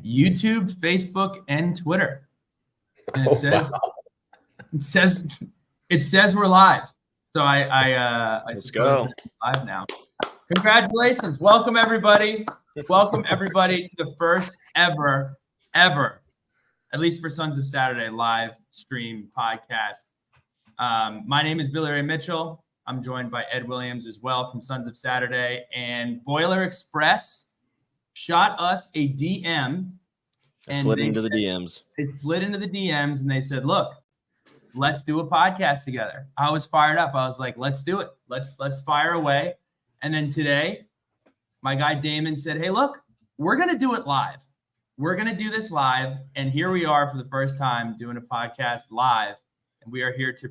YouTube, Facebook, and Twitter. And it says we're live. So I Let's suppose go. we're live now. Congratulations. Welcome everybody. Welcome everybody to the first ever, at least for Sons of Saturday, live stream podcast. My name is Billy Ray Mitchell. I'm joined by Ed Williams as well from Sons of Saturday, and Boiler Express shot us a DM. It slid into the DMs. It slid into the DMs, and they said, "Look, let's do a podcast together." I was fired up. I was like, "Let's do it. Let's fire away." And then today, my guy Damon said, "Hey, look, we're gonna do it live. We're gonna do this live." And here we are for the first time doing a podcast live, and we are here to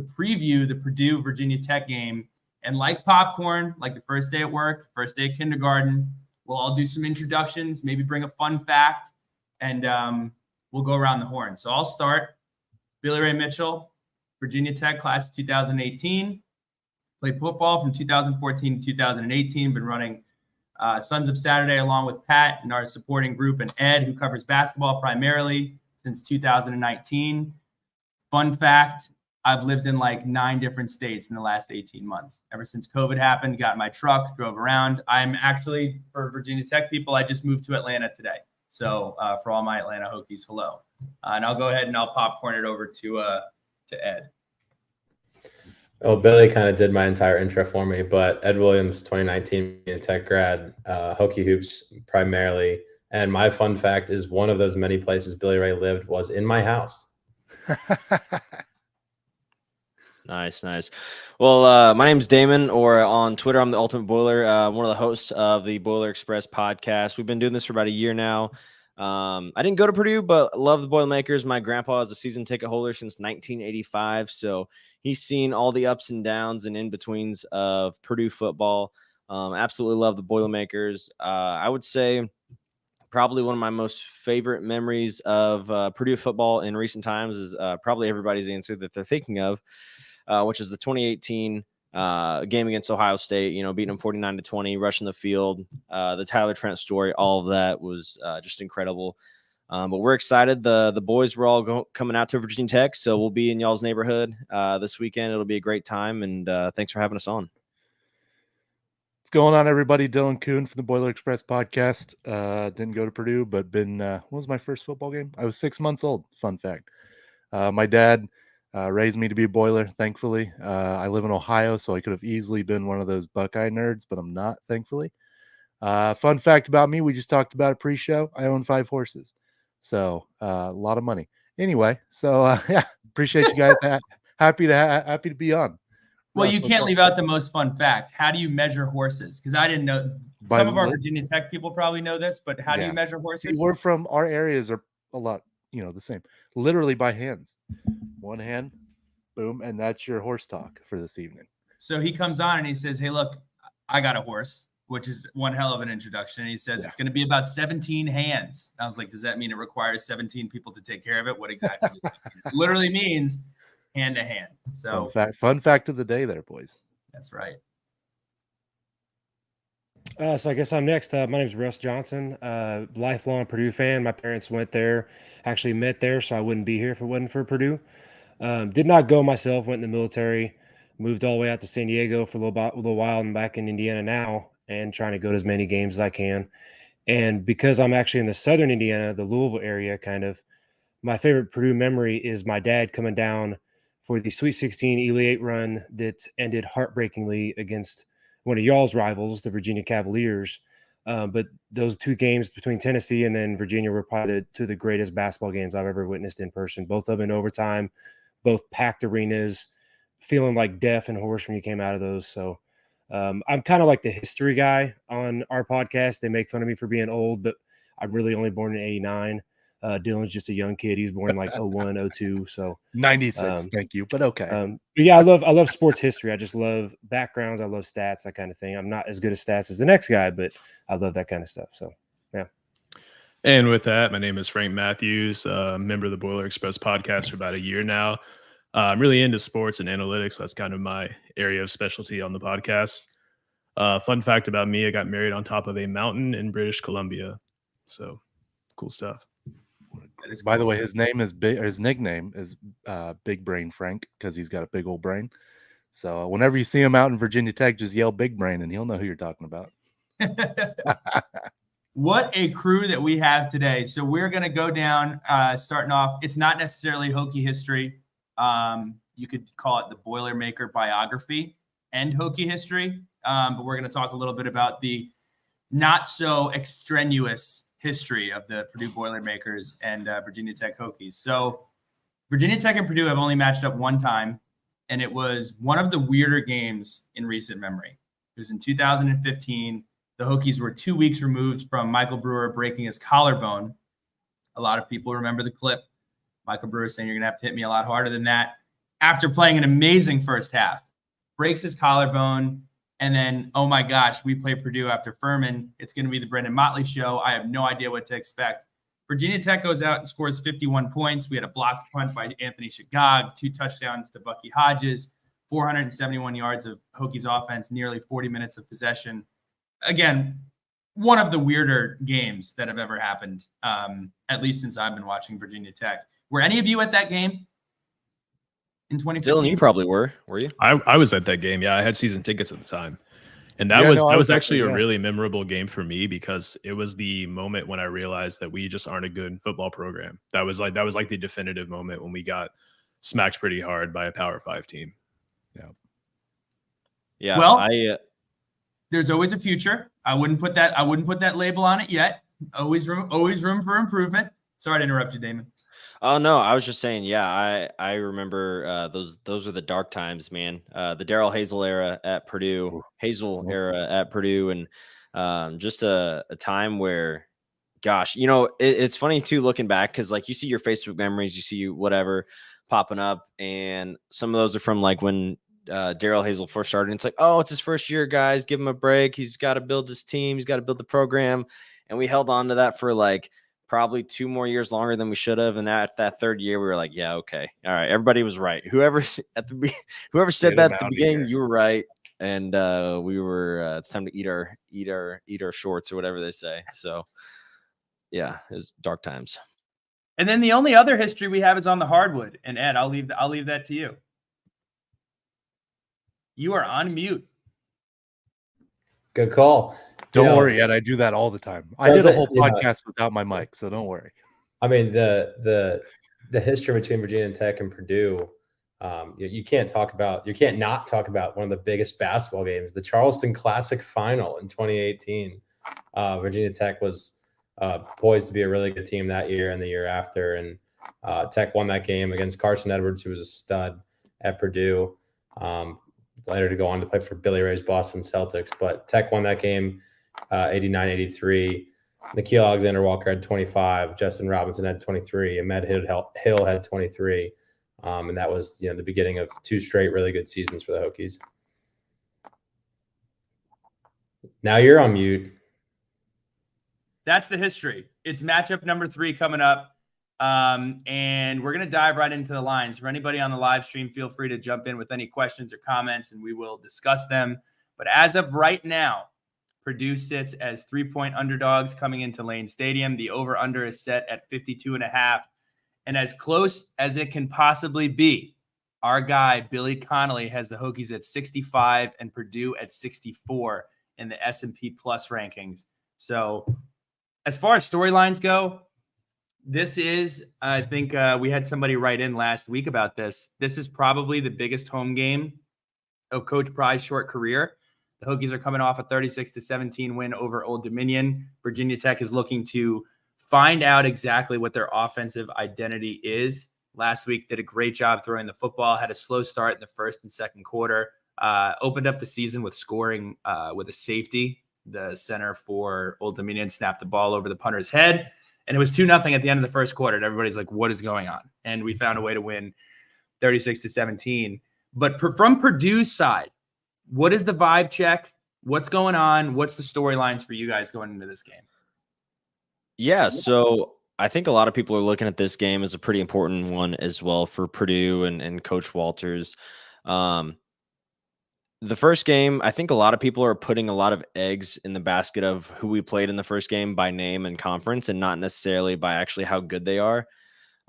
preview the Purdue Virginia Tech game. And like popcorn, like the first day at work, first day of kindergarten, we'll all do some introductions, maybe bring a fun fact, and we'll go around the horn. So I'll start. Billy Ray Mitchell, Virginia Tech, class of 2018. Played football from 2014 to 2018. Been running Sons of Saturday along with Pat and our supporting group, and Ed, who covers basketball primarily since 2019. Fun fact, I've lived in like 9 different states in the last 18 months. Ever since COVID happened, got in my truck, drove around. I'm actually, for Virginia Tech people, I just moved to Atlanta today. So for all my Atlanta Hokies, hello. And I'll go ahead and I'll popcorn it over to Ed. Oh, Billy kind of did my entire intro for me, but Ed Williams, 2019 Tech grad, Hokie hoops primarily. And my fun fact is one of those many places Billy Ray lived was in my house. Nice. Well, my name's Damon, or on Twitter, I'm the Ultimate Boiler, one of the hosts of the Boiler Express podcast. We've been doing this for about a year now. I didn't go to Purdue, but love the Boilermakers. My grandpa is a season ticket holder since 1985, so he's seen all the ups and downs and in-betweens of Purdue football. Absolutely love the Boilermakers. I would say probably one of my most favorite memories of Purdue football in recent times is probably everybody's answer that they're thinking of, which is the 2018 game against Ohio State, beating them 49-20, rushing the field, the Tyler Trent story, all of that was just incredible. But we're excited. The boys were all coming out to Virginia Tech, so we'll be in y'all's neighborhood this weekend. It'll be a great time, and thanks for having us on. What's going on, everybody? Dylan Kuhn from the Boiler Express podcast. Didn't go to Purdue, but what was my first football game? I was 6 months old. Fun fact. My dad raised me to be a Boiler, thankfully. I live in Ohio, so I could have easily been one of those Buckeye nerds, but I'm not, thankfully. Fun fact about me, we just talked about it pre-show. I own 5 horses, so a lot of money. Anyway, so yeah, appreciate you guys. Happy to be on. Well, you can't leave out the most fun fact. How do you measure horses? Because I didn't know. Some of our Virginia Tech people probably know this, but how do you measure horses? See, we're from our areas are a lot, the same. Literally by hands. One hand, boom, and that's your horse talk for this evening. So he comes on and he says, "Hey, look, I got a horse," which is one hell of an introduction. And he says, "It's going to be about 17 hands." I was like, "Does that mean it requires 17 people to take care of it?" What exactly? It literally means hand to hand. So fun fact of the day there, boys. That's right. So I guess I'm next. My name is Russ Johnson, lifelong Purdue fan. My parents went there, actually met there, so I wouldn't be here if it wasn't for Purdue. Did not go myself, went in the military, moved all the way out to San Diego for a little while, and back in Indiana now, and trying to go to as many games as I can. And because I'm actually in the southern Indiana, the Louisville area, kind of, my favorite Purdue memory is my dad coming down for the Sweet 16 Elite 8 run that ended heartbreakingly against one of y'all's rivals, the Virginia Cavaliers. But those 2 games between Tennessee and then Virginia were probably 2 of the greatest basketball games I've ever witnessed in person. Both of them in overtime, both packed arenas, feeling like death and hoarse when you came out of those. So I'm kind of like the history guy on our podcast. They make fun of me for being old, but I'm really only born in 89. Dylan's just a young kid. He's born like 01, 02. So 96. Thank you. But okay. But yeah, I love sports history. I just love backgrounds. I love stats, that kind of thing. I'm not as good at stats as the next guy, but I love that kind of stuff. So yeah. And with that, my name is Frank Matthews, member of the Boiler Express podcast for about a year now. I'm really into sports and analytics. That's kind of my area of specialty on the podcast. Fun fact about me, I got married on top of a mountain in British Columbia. So Cool stuff. By the way, his nickname is Big Brain Frank because he's got a big old brain. So whenever you see him out in Virginia Tech, just yell Big Brain and he'll know who you're talking about. What a crew that we have today. So we're going to go down, starting off. It's not necessarily Hokie history. You could call it the Boilermaker biography and Hokie history. But we're going to talk a little bit about the not so extraneous history of the Purdue Boilermakers and Virginia Tech Hokies. So Virginia Tech and Purdue have only matched up one time, and it was one of the weirder games in recent memory. It was in 2015. The Hokies were 2 weeks removed from Michael Brewer breaking his collarbone. A lot of people remember the clip. Michael Brewer saying, "You're going to have to hit me a lot harder than that." After playing an amazing first half, breaks his collarbone. And then, oh my gosh, we play Purdue after Furman. It's going to be the Brendan Motley show. I have no idea what to expect. Virginia Tech goes out and scores 51 points. We had a blocked punt by Anthony Shagag, 2 touchdowns to Bucky Hodges, 471 yards of Hokies offense, nearly 40 minutes of possession. Again, one of the weirder games that have ever happened, at least since I've been watching Virginia Tech. Were any of you at that game in 2015? Dylan, you probably were you? I was at that game. Yeah, I had season tickets at the time. And that Yeah, was no, I that was was actually actually, a yeah. really memorable game for me because it was the moment when I realized that we just aren't a good football program. That was like the definitive moment when we got smacked pretty hard by a Power 5 team. Yeah. Well, there's always a future. I wouldn't put that label on it yet. Always room for improvement. Sorry to interrupt you, Damon. Oh no, I was just saying, yeah, I remember those were the dark times, man. The Darrell Hazel era at Purdue, era at Purdue, and just a time where, gosh, it's funny too looking back because like you see your Facebook memories, you see whatever popping up, and some of those are from like when Darrell Hazel first started. And it's like, oh, it's his first year, guys, give him a break. He's got to build his team, he's got to build the program, and we held on to that for like probably 2 more years longer than we should have. And at that third year, we were like, yeah, okay. All right. Everybody was right. Whoever said Get that him at the out of beginning, here. you were right. And we were, it's time to eat our shorts or whatever they say. So yeah, it was dark times. And then the only other history we have is on the hardwood. And Ed, I'll leave that to you. You are on mute. Good call. Don't worry, Ed. I do that all the time. I did a whole podcast without my mic, so don't worry. I mean, the history between Virginia Tech and Purdue, you can't not talk about one of the biggest basketball games, the Charleston Classic Final in 2018. Virginia Tech was poised to be a really good team that year and the year after, and Tech won that game against Carson Edwards, who was a stud at Purdue. Later to go on to play for Billy Ray's Boston Celtics, but Tech won that game 89-83. Nikhil Alexander-Walker had 25. Justin Robinson had 23. Ahmed Hill had 23. And that was the beginning of 2 straight really good seasons for the Hokies. Now you're on mute. That's the history. It's matchup number 3 coming up. And we're going to dive right into the lines. For anybody on the live stream, feel free to jump in with any questions or comments, and we will discuss them. But as of right now, Purdue sits as 3-point underdogs coming into Lane Stadium. The over-under is set at 52.5. And as close as it can possibly be, our guy, Billy Connolly, has the Hokies at 65 and Purdue at 64 in the S&P Plus rankings. So as far as storylines go, this is, I think we had somebody write in last week about this. This is probably the biggest home game of Coach Pry's short career. The Hokies are coming off a 36-17 win over Old Dominion. Virginia Tech is looking to find out exactly what their offensive identity is. Last week did a great job throwing the football, had a slow start in the first and second quarter, opened up the season with scoring with a safety. The center for Old Dominion snapped the ball over the punter's head. And it was 2-0 at the end of the first quarter. And everybody's like, what is going on? And we found a way to win 36-17. But from Purdue's side, what is the vibe check? What's going on? What's the storylines for you guys going into this game? Yeah, so I think a lot of people are looking at this game as a pretty important one as well for Purdue and Coach Walters. the first game, I think a lot of people are putting a lot of eggs in the basket of who we played in the first game by name and conference, and not necessarily by actually how good they are.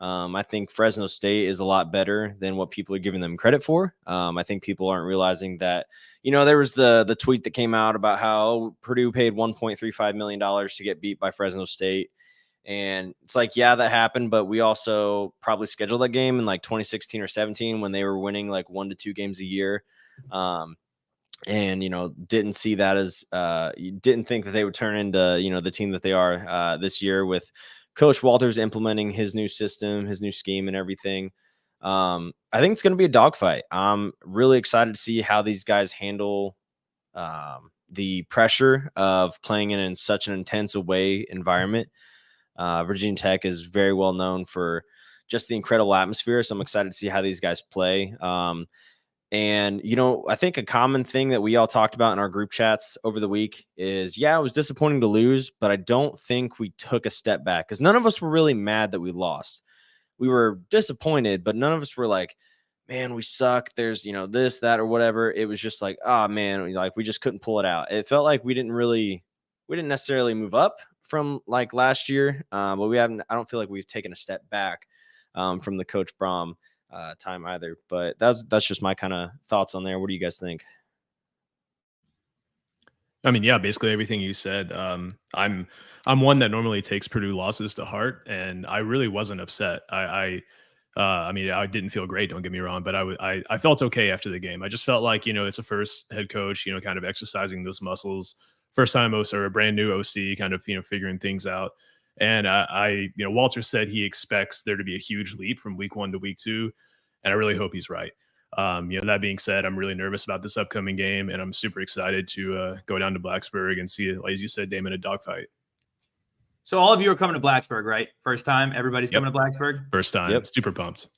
I think Fresno State is a lot better than what people are giving them credit for. I think people aren't realizing that, there was the tweet that came out about how Purdue paid $1.35 million to get beat by Fresno State. And it's like, yeah, that happened, but we also probably scheduled that game in like 2016 or 17 when they were winning like 1 to 2 games a year. And didn't see that as you didn't think that they would turn into the team that they are this year with Coach Walters implementing his new system, his new scheme, and everything. I think it's going to be a dogfight. I'm really excited to see how these guys handle the pressure of playing in such an intense away environment. Virginia Tech is very well known for just the incredible atmosphere, so I'm excited to see how these guys play. And, I think a common thing that we all talked about in our group chats over the week is, yeah, it was disappointing to lose, but I don't think we took a step back because none of us were really mad that we lost. We were disappointed, but none of us were like, man, we suck. There's, this, that, or whatever. It was just like, oh man, we just couldn't pull it out. It felt like we didn't necessarily move up from like last year. But I don't feel like we've taken a step back from the Coach Brom time either, but that's just my kind of thoughts on there. What do you guys think? I mean, yeah, basically everything you said. I'm one that normally takes Purdue losses to heart, and I really wasn't upset. I mean, I didn't feel great. Don't get me wrong, but I felt okay after the game. I just felt like it's a first head coach, kind of exercising those muscles. First time OC or a brand new OC, kind of figuring things out. And Walter said he expects there to be a huge leap from week 1 to week 2. And I really hope he's right. That being said, I'm really nervous about this upcoming game, and I'm super excited to go down to Blacksburg and see, as you said, Damon, a dogfight. So all of you are coming to Blacksburg, right? First time? Everybody's coming to Blacksburg? First time. Yep. Super pumped.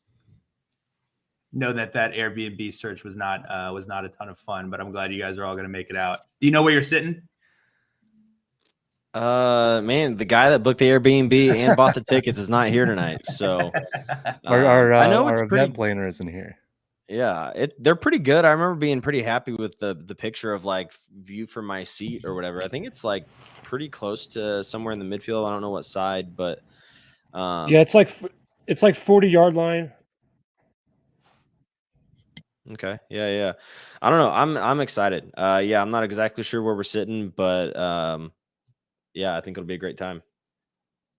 Know that Airbnb search was not a ton of fun, but I'm glad you guys are all going to make it out. Do you know where you're sitting? Man, the guy that booked the Airbnb and bought the tickets is not here tonight. So I know our event planner isn't here. Yeah, they're pretty good. I remember being pretty happy with the picture of like view from my seat or whatever. I think it's like pretty close to somewhere in the midfield. I don't know what side, but yeah, it's like 40-yard line. Okay. Yeah. I don't know. I'm excited. Yeah, I'm not exactly sure where we're sitting, but yeah, I think it'll be a great time.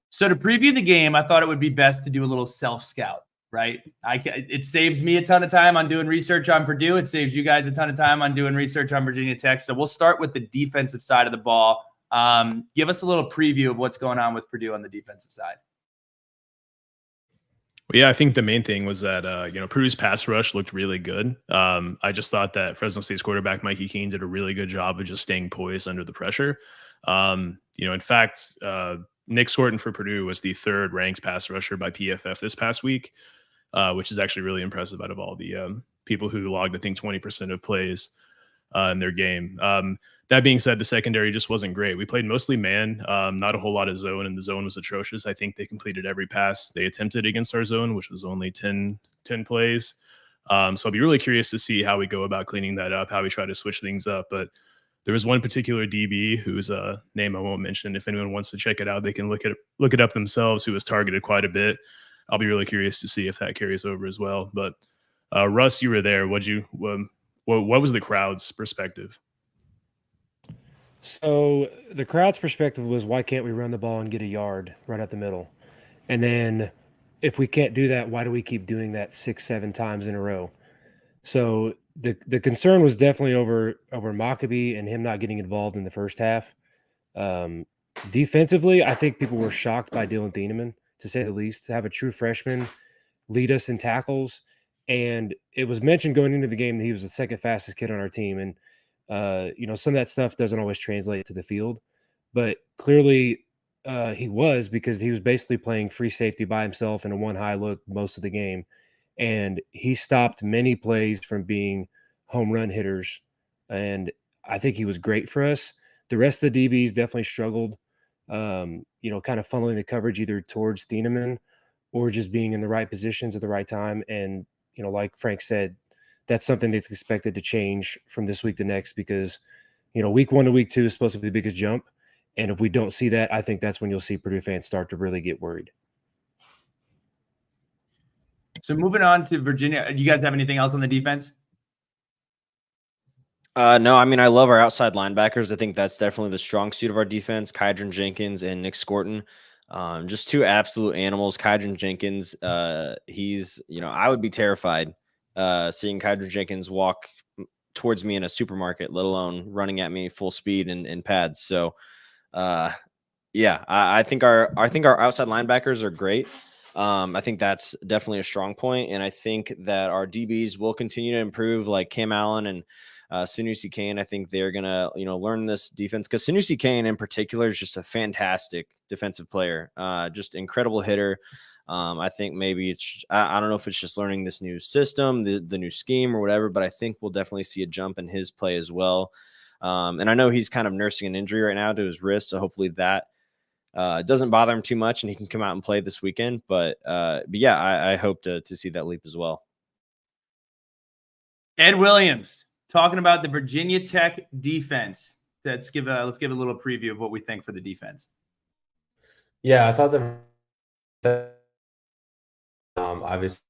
So to preview the game, I thought it would be best to do a little self-scout, right? It saves me a ton of time on doing research on Purdue. It saves you guys a ton of time on doing research on Virginia Tech. So we'll start with the defensive side of the ball. Give us a little preview of what's going on with Purdue on the defensive side. Well, yeah, I think the main thing was that, Purdue's pass rush looked really good. I just thought that Fresno State's quarterback, Mikey Keene, did a really good job of just staying poised under the pressure. In fact, Nick Scorton for Purdue was the 3rd ranked pass rusher by PFF this past week, which is actually really impressive out of all the people who logged, I think, 20% of plays in their game. That being said, the secondary just wasn't great. We played mostly man, not a whole lot of zone, and the zone was atrocious. I think they completed every pass they attempted against our zone, which was only 10 plays. So I'll be really curious to see how we go about cleaning that up, how we try to switch things up. But there was one particular DB whose name I won't mention. If anyone wants to check it out, they can look it up themselves, who was targeted quite a bit. I'll be really curious to see if that carries over as well. But Russ, you were there. What was the crowd's perspective? So the crowd's perspective was, why can't we run the ball and get a yard right up the middle? And then if we can't do that, why do we keep doing that 6-7 times in a row? So the concern was definitely over Maccabee and him not getting involved in the first half. Defensively, I think people were shocked by Dylan Thieneman, to say the least, to have a true freshman lead us in tackles. And it was mentioned going into the game that he was the 2nd fastest kid on our team. And some of that stuff doesn't always translate to the field, but clearly he was, because he was basically playing free safety by himself in a 1-high look most of the game. And he stopped many plays from being home run hitters. And I think he was great for us. The rest of the DBs definitely struggled, kind of funneling the coverage either towards Thieneman or just being in the right positions at the right time. And, like Frank said, that's something that's expected to change from this week to next because, week 1 to week 2 is supposed to be the biggest jump. And if we don't see that, I think that's when you'll see Purdue fans start to really get worried. So moving on to Virginia, do you guys have anything else on the defense? No, I mean, I love our outside linebackers. I think that's definitely the strong suit of our defense. Kydron Jenkins and Nick Scorton, just two absolute animals. Kydron Jenkins, he's, I would be terrified seeing Kydron Jenkins walk towards me in a supermarket, let alone running at me full speed in pads. So, yeah, I think our outside linebackers are great. I think that's definitely a strong point, and I think that our DBs will continue to improve, like Cam Allen and Sanusi Kane. I think they're gonna, learn this defense because Sanusi Kane in particular is just a fantastic defensive player, just incredible hitter. I think maybe it's I don't know if it's just learning this new system, the new scheme or whatever, but I think we'll definitely see a jump in his play as well. And I know he's kind of nursing an injury right now to his wrist, so hopefully that doesn't bother him too much and he can come out and play this weekend. But yeah, I hope to see that leap as well. Ed Williams talking about the Virginia Tech defense. Let's give a little preview of what we think for the defense. Yeah, I thought the obviously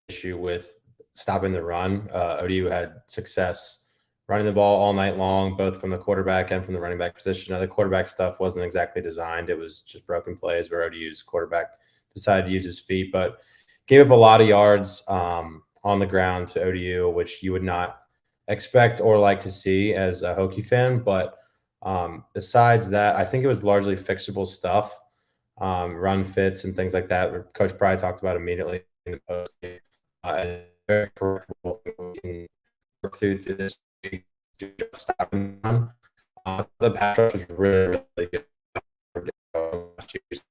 issue with stopping the run. ODU had success running the ball all night long, both from the quarterback and from the running back position. Now, the quarterback stuff wasn't exactly designed. It was just broken plays where ODU's quarterback decided to use his feet, but gave up a lot of yards on the ground to ODU, which you would not expect or like to see as a Hokie fan. But besides that, I think it was largely fixable stuff, run fits and things like that. Coach Pry talked about immediately in the post game. Very correctable. We can work through this. The pass rush was really, really good.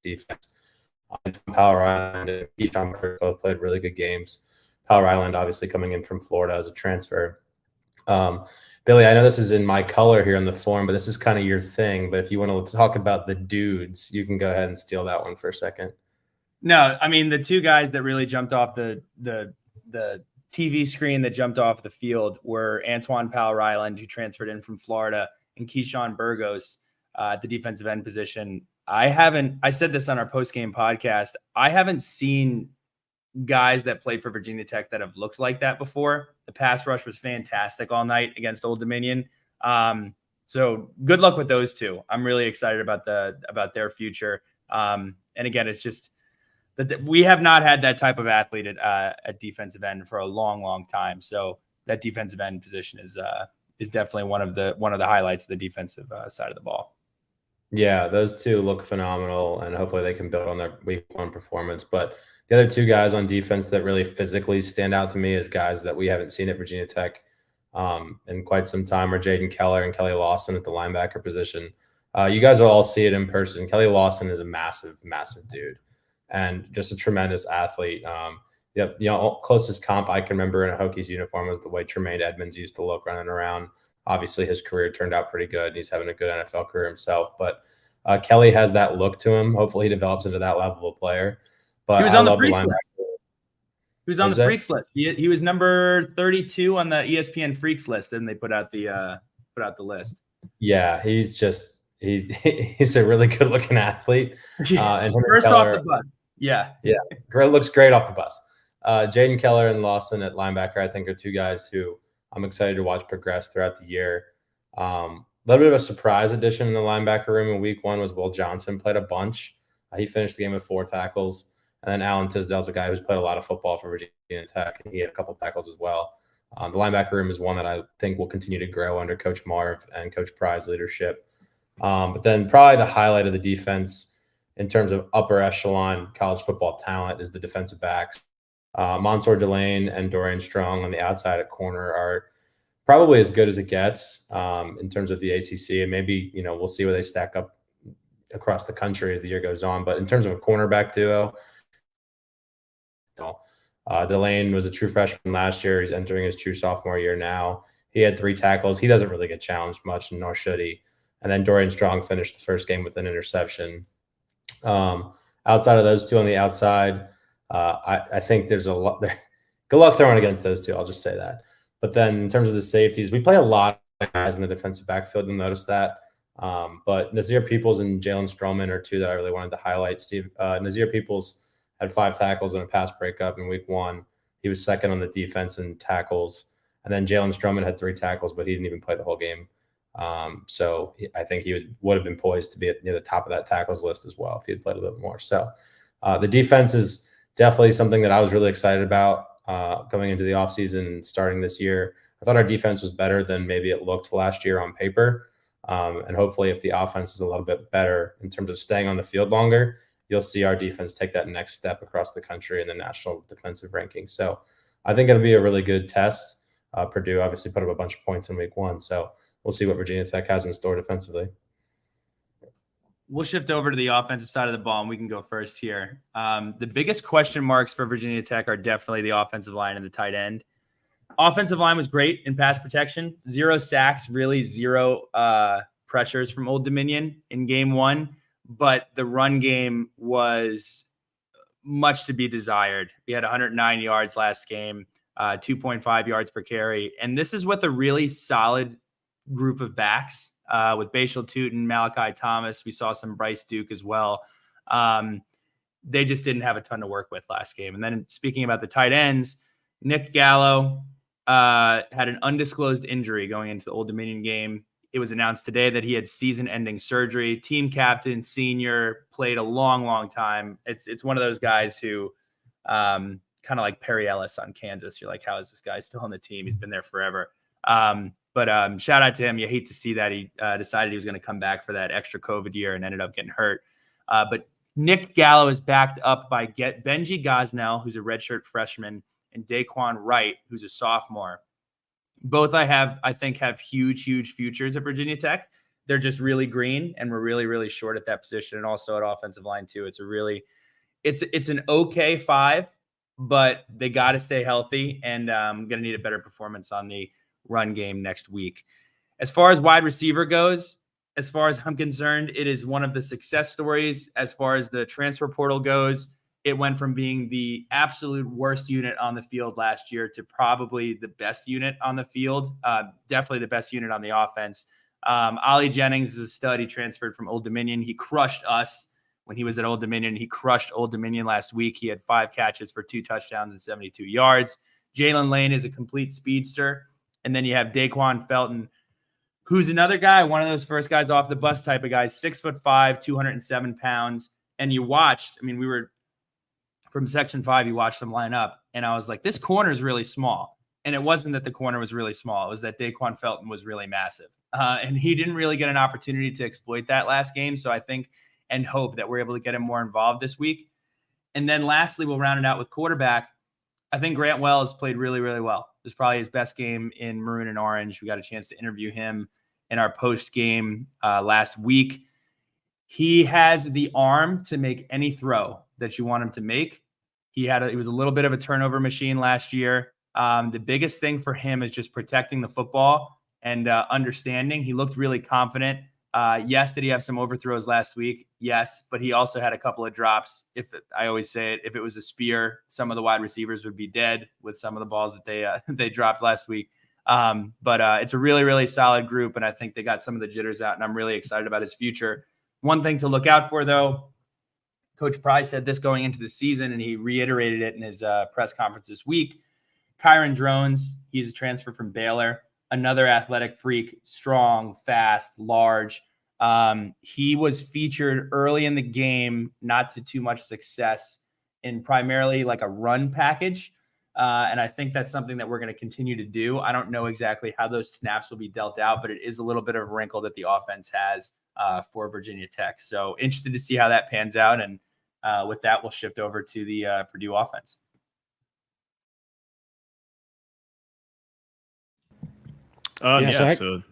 Defense. Power Island and Keyshawn both played really good games. Power Island obviously coming in from Florida as a transfer. Billy, I know this is in my color here on the form, but this is kind of your thing. But if you want to talk about the dudes, you can go ahead and steal that one for a second. No, I mean, the two guys that really jumped off the TV screen that jumped off the field were Antoine Power Island, who transferred in from Florida, and Keyshawn Burgos at the defensive end position. I said this on our post-game podcast, I haven't seen guys that played for Virginia Tech that have looked like that before. The pass rush was fantastic all night against Old Dominion. So good luck with those two. I'm really excited about their future. And again, it's just that we have not had that type of athlete at defensive end for a long, long time. So that defensive end position is definitely one of the highlights of the defensive side of the ball. Yeah, those two look phenomenal, and hopefully they can build on their week one performance. But the other two guys on defense that really physically stand out to me as guys that we haven't seen at Virginia Tech in quite some time are Jaden Keller and Kelly Lawson at the linebacker position. You guys will all see it in person. Kelly Lawson is a massive, massive dude and just a tremendous athlete. Closest comp I can remember in a Hokies uniform was the way Tremaine Edmonds used to look running around. Obviously, his career turned out pretty good. He's having a good NFL career himself. But Kelly has that look to him. Hopefully, he develops into that level of player. But he was on the freaks list. He was on the freaks list. He was number 32 on the ESPN freaks list, and they put out the list. Yeah, he's a really good looking athlete. And first Keller, off the bus. Yeah, looks great off the bus. Jaden Keller and Lawson at linebacker, I think, are two guys who I'm excited to watch progress throughout the year. A little bit of a surprise addition in the linebacker room in week one was Will Johnson. Played a bunch. He finished the game with 4 tackles. And then Alan Tisdale's a guy who's played a lot of football for Virginia Tech, and he had a couple tackles as well. The linebacker room is one that I think will continue to grow under Coach Marv and Coach Pry's leadership. But then probably the highlight of the defense in terms of upper echelon college football talent is the defensive backs. Mansour Delane and Dorian Strong on the outside at corner are probably as good as it gets in terms of the ACC. And maybe, we'll see where they stack up across the country as the year goes on. But in terms of a cornerback duo, Delane was a true freshman last year. He's entering his true sophomore year now. He had 3 tackles. He doesn't really get challenged much, nor should he. And then Dorian Strong finished the first game with an interception. Outside of those two on the outside, I think there's a lot there. Good luck throwing against those two. I'll just say that. But then in terms of the safeties, we play a lot of guys in the defensive backfield. You'll notice that. But Nazir Peoples and Jalen Stroman are two that I really wanted to highlight. Nazir Peoples had 5 tackles and a pass breakup in week 1. He was second on the defense in tackles. And then Jalen Stroman had 3 tackles, but he didn't even play the whole game. So I think he would have been poised to be near the top of that tackles list as well if he had played a little bit more. So the defense is definitely something that I was really excited about going into the offseason and starting this year. I thought our defense was better than maybe it looked last year on paper. And hopefully if the offense is a little bit better in terms of staying on the field longer, you'll see our defense take that next step across the country in the national defensive rankings. So I think it'll be a really good test. Purdue obviously put up a bunch of points in week 1. So we'll see what Virginia Tech has in store defensively. We'll shift over to the offensive side of the ball, and we can go first here. The biggest question marks for Virginia Tech are definitely the offensive line and the tight end. Offensive line was great in pass protection. 0 sacks, really 0 pressures from Old Dominion in game 1. But the run game was much to be desired. We had 109 yards last game, 2.5 yards per carry. And this is with a really solid group of backs with Bashal Tootin, Malachi Thomas. We saw some Bryce Duke as well. They just didn't have a ton to work with last game. And then speaking about the tight ends, Nick Gallo had an undisclosed injury going into the Old Dominion game. It was announced today that he had season-ending surgery. Team captain, senior, played a long, long time. It's one of those guys who kind of like Perry Ellis on Kansas. You're like, how is this guy still on the team? He's been there forever. But shout out to him. You hate to see that he decided he was going to come back for that extra COVID year and ended up getting hurt. But Nick Gallo is backed up by Benji Gosnell, who's a redshirt freshman, and Daquan Wright, who's a sophomore. Both I think have huge, huge futures at Virginia Tech. They're just really green, and we're really, really short at that position, and also at offensive line too. It's an okay 5, but they got to stay healthy, and I'm going to need a better performance on the run game next week. As far as wide receiver goes, as far as I'm concerned, it is one of the success stories. As far as the transfer portal goes, it went from being the absolute worst unit on the field last year to probably the best unit on the field. Definitely the best unit on the offense. Ollie Jennings is a stud. He transferred from Old Dominion. He crushed us when he was at Old Dominion. He crushed Old Dominion last week. He had 5 catches for 2 touchdowns and 72 yards. Jalen Lane is a complete speedster. And then you have Daquan Felton, who's another guy, one of those first guys off the bus type of guys, 6'5", 207 pounds. And you watched, we were from section 5, you watched them line up. And I was like, this corner is really small. And it wasn't that the corner was really small. It was that Daquan Felton was really massive. And he didn't really get an opportunity to exploit that last game. So I think and hope that we're able to get him more involved this week. And then lastly, we'll round it out with quarterback. I think Grant Wells played really, really well. It was probably his best game in maroon and orange. We got a chance to interview him in our post game last week. He has the arm to make any throw that you want him to make. He was a little bit of a turnover machine last year. The biggest thing for him is just protecting the football and understanding. He looked really confident. Yes, did he have some overthrows last week? Yes, but he also had a couple of drops. I always say it, if it was a spear, some of the wide receivers would be dead with some of the balls that they dropped last week. But it's a really, really solid group, and I think they got some of the jitters out, and I'm really excited about his future. One thing to look out for, though, Coach Pry said this going into the season, and he reiterated it in his press conference this week. Kyron Drones, he's a transfer from Baylor, another athletic freak, strong, fast, large. He was featured early in the game, not to too much success, in primarily like a run package. And I think that's something that we're going to continue to do. I don't know exactly how those snaps will be dealt out, but it is a little bit of a wrinkle that the offense has for Virginia Tech. So interested to see how that pans out. And with that, we'll shift over to the Purdue offense. So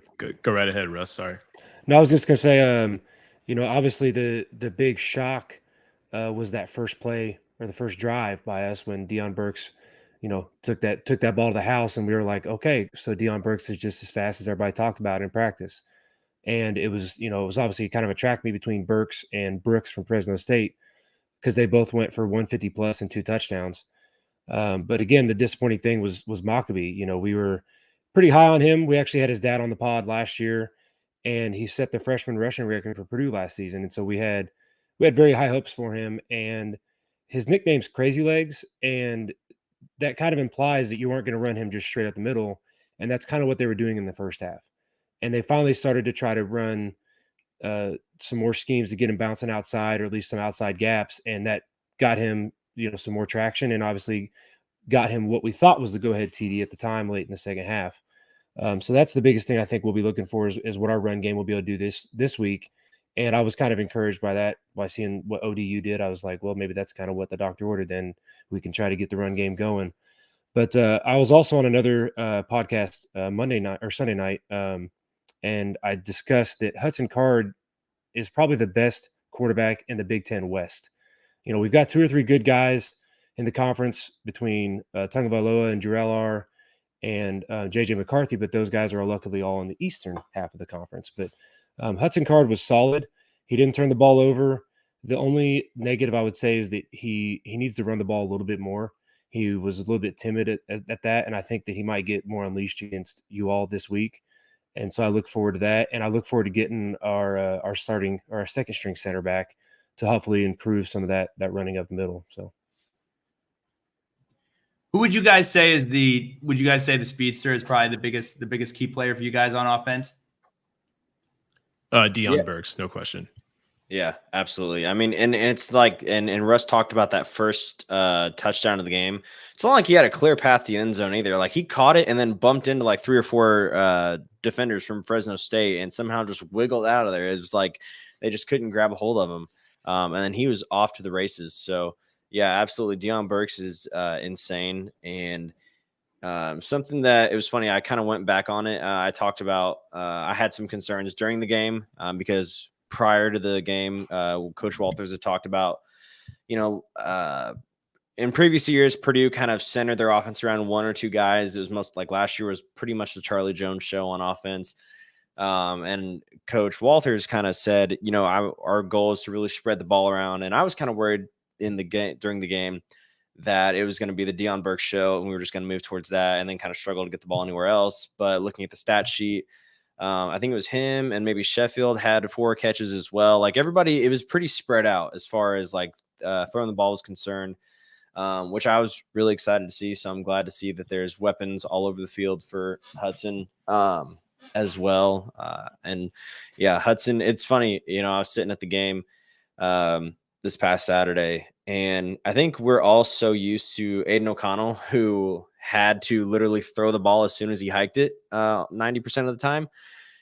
go right ahead, Russ. Sorry. No, I was just gonna say, obviously the big shock was that first play or the first drive by us when Deion Burks, took that ball to the house, and we were like, okay, so Deion Burks is just as fast as everybody talked about in practice. And it was obviously kind of a track meet between Burks and Brooks from Fresno State, because they both went for 150 plus and 2 touchdowns. But again, the disappointing thing was Mockabee. pretty high on him. We actually had his dad on the pod last year, and he set the freshman rushing record for Purdue last season. And so we had very high hopes for him. And his nickname's Crazy Legs, and that kind of implies that you aren't going to run him just straight up the middle. And that's kind of what they were doing in the first half. And they finally started to try to run some more schemes to get him bouncing outside, or at least some outside gaps. And that got him, some more traction, and obviously got him what we thought was the go-ahead TD at the time late in the second half. So that's the biggest thing I think we'll be looking for is what our run game will be able to do this week. And I was kind of encouraged by that, by seeing what ODU did. I was like, well, maybe that's kind of what the doctor ordered. Then we can try to get the run game going. But I was also on another podcast Monday night or Sunday night, and I discussed that Hudson Card is probably the best quarterback in the Big Ten West. We've got 2 or 3 good guys in the conference between Tagovailoa and Jurell and JJ McCarthy, but those guys are luckily all in the eastern half of the conference. But Hudson Card was solid. He didn't turn the ball over. The only negative I would say is that he needs to run the ball a little bit more. He was a little bit timid at that, and I think that he might get more unleashed against you all this week. And so I look forward to that, and I look forward to getting our second string center back to hopefully improve some of that running up the middle. So, who would you guys say the speedster is probably the biggest key player for you guys on offense? Deion Burks, no question. Yeah, absolutely. I mean, and it's like, and Russ talked about that first touchdown of the game. It's not like he had a clear path to the end zone either. Like, he caught it and then bumped into like 3 or 4 defenders from Fresno State and somehow just wiggled out of there. It was like they just couldn't grab a hold of him. And then he was off to the races. So yeah, absolutely. Deion Burks is insane. And something that it was funny, I kind of went back on it. I talked about, I had some concerns during the game because prior to the game, Coach Walters had talked about, in previous years, Purdue kind of centered their offense around 1 or 2 guys. It was most like last year was pretty much the Charlie Jones show on offense. And Coach Walters kind of said, our goal is to really spread the ball around. And I was kind of worried during the game that it was going to be the Deion Burks show and we were just going to move towards that and then kind of struggle to get the ball anywhere else. But looking at the stat sheet, I think it was him and maybe Sheffield had 4 catches as well. Like everybody, it was pretty spread out as far as like throwing the ball was concerned, which I was really excited to see. So I'm glad to see that there's weapons all over the field for Hudson as well. And yeah, Hudson, it's funny, I was sitting at the game this past Saturday, and I think we're all so used to Aiden O'Connell, who had to literally throw the ball as soon as he hiked it 90% of the time,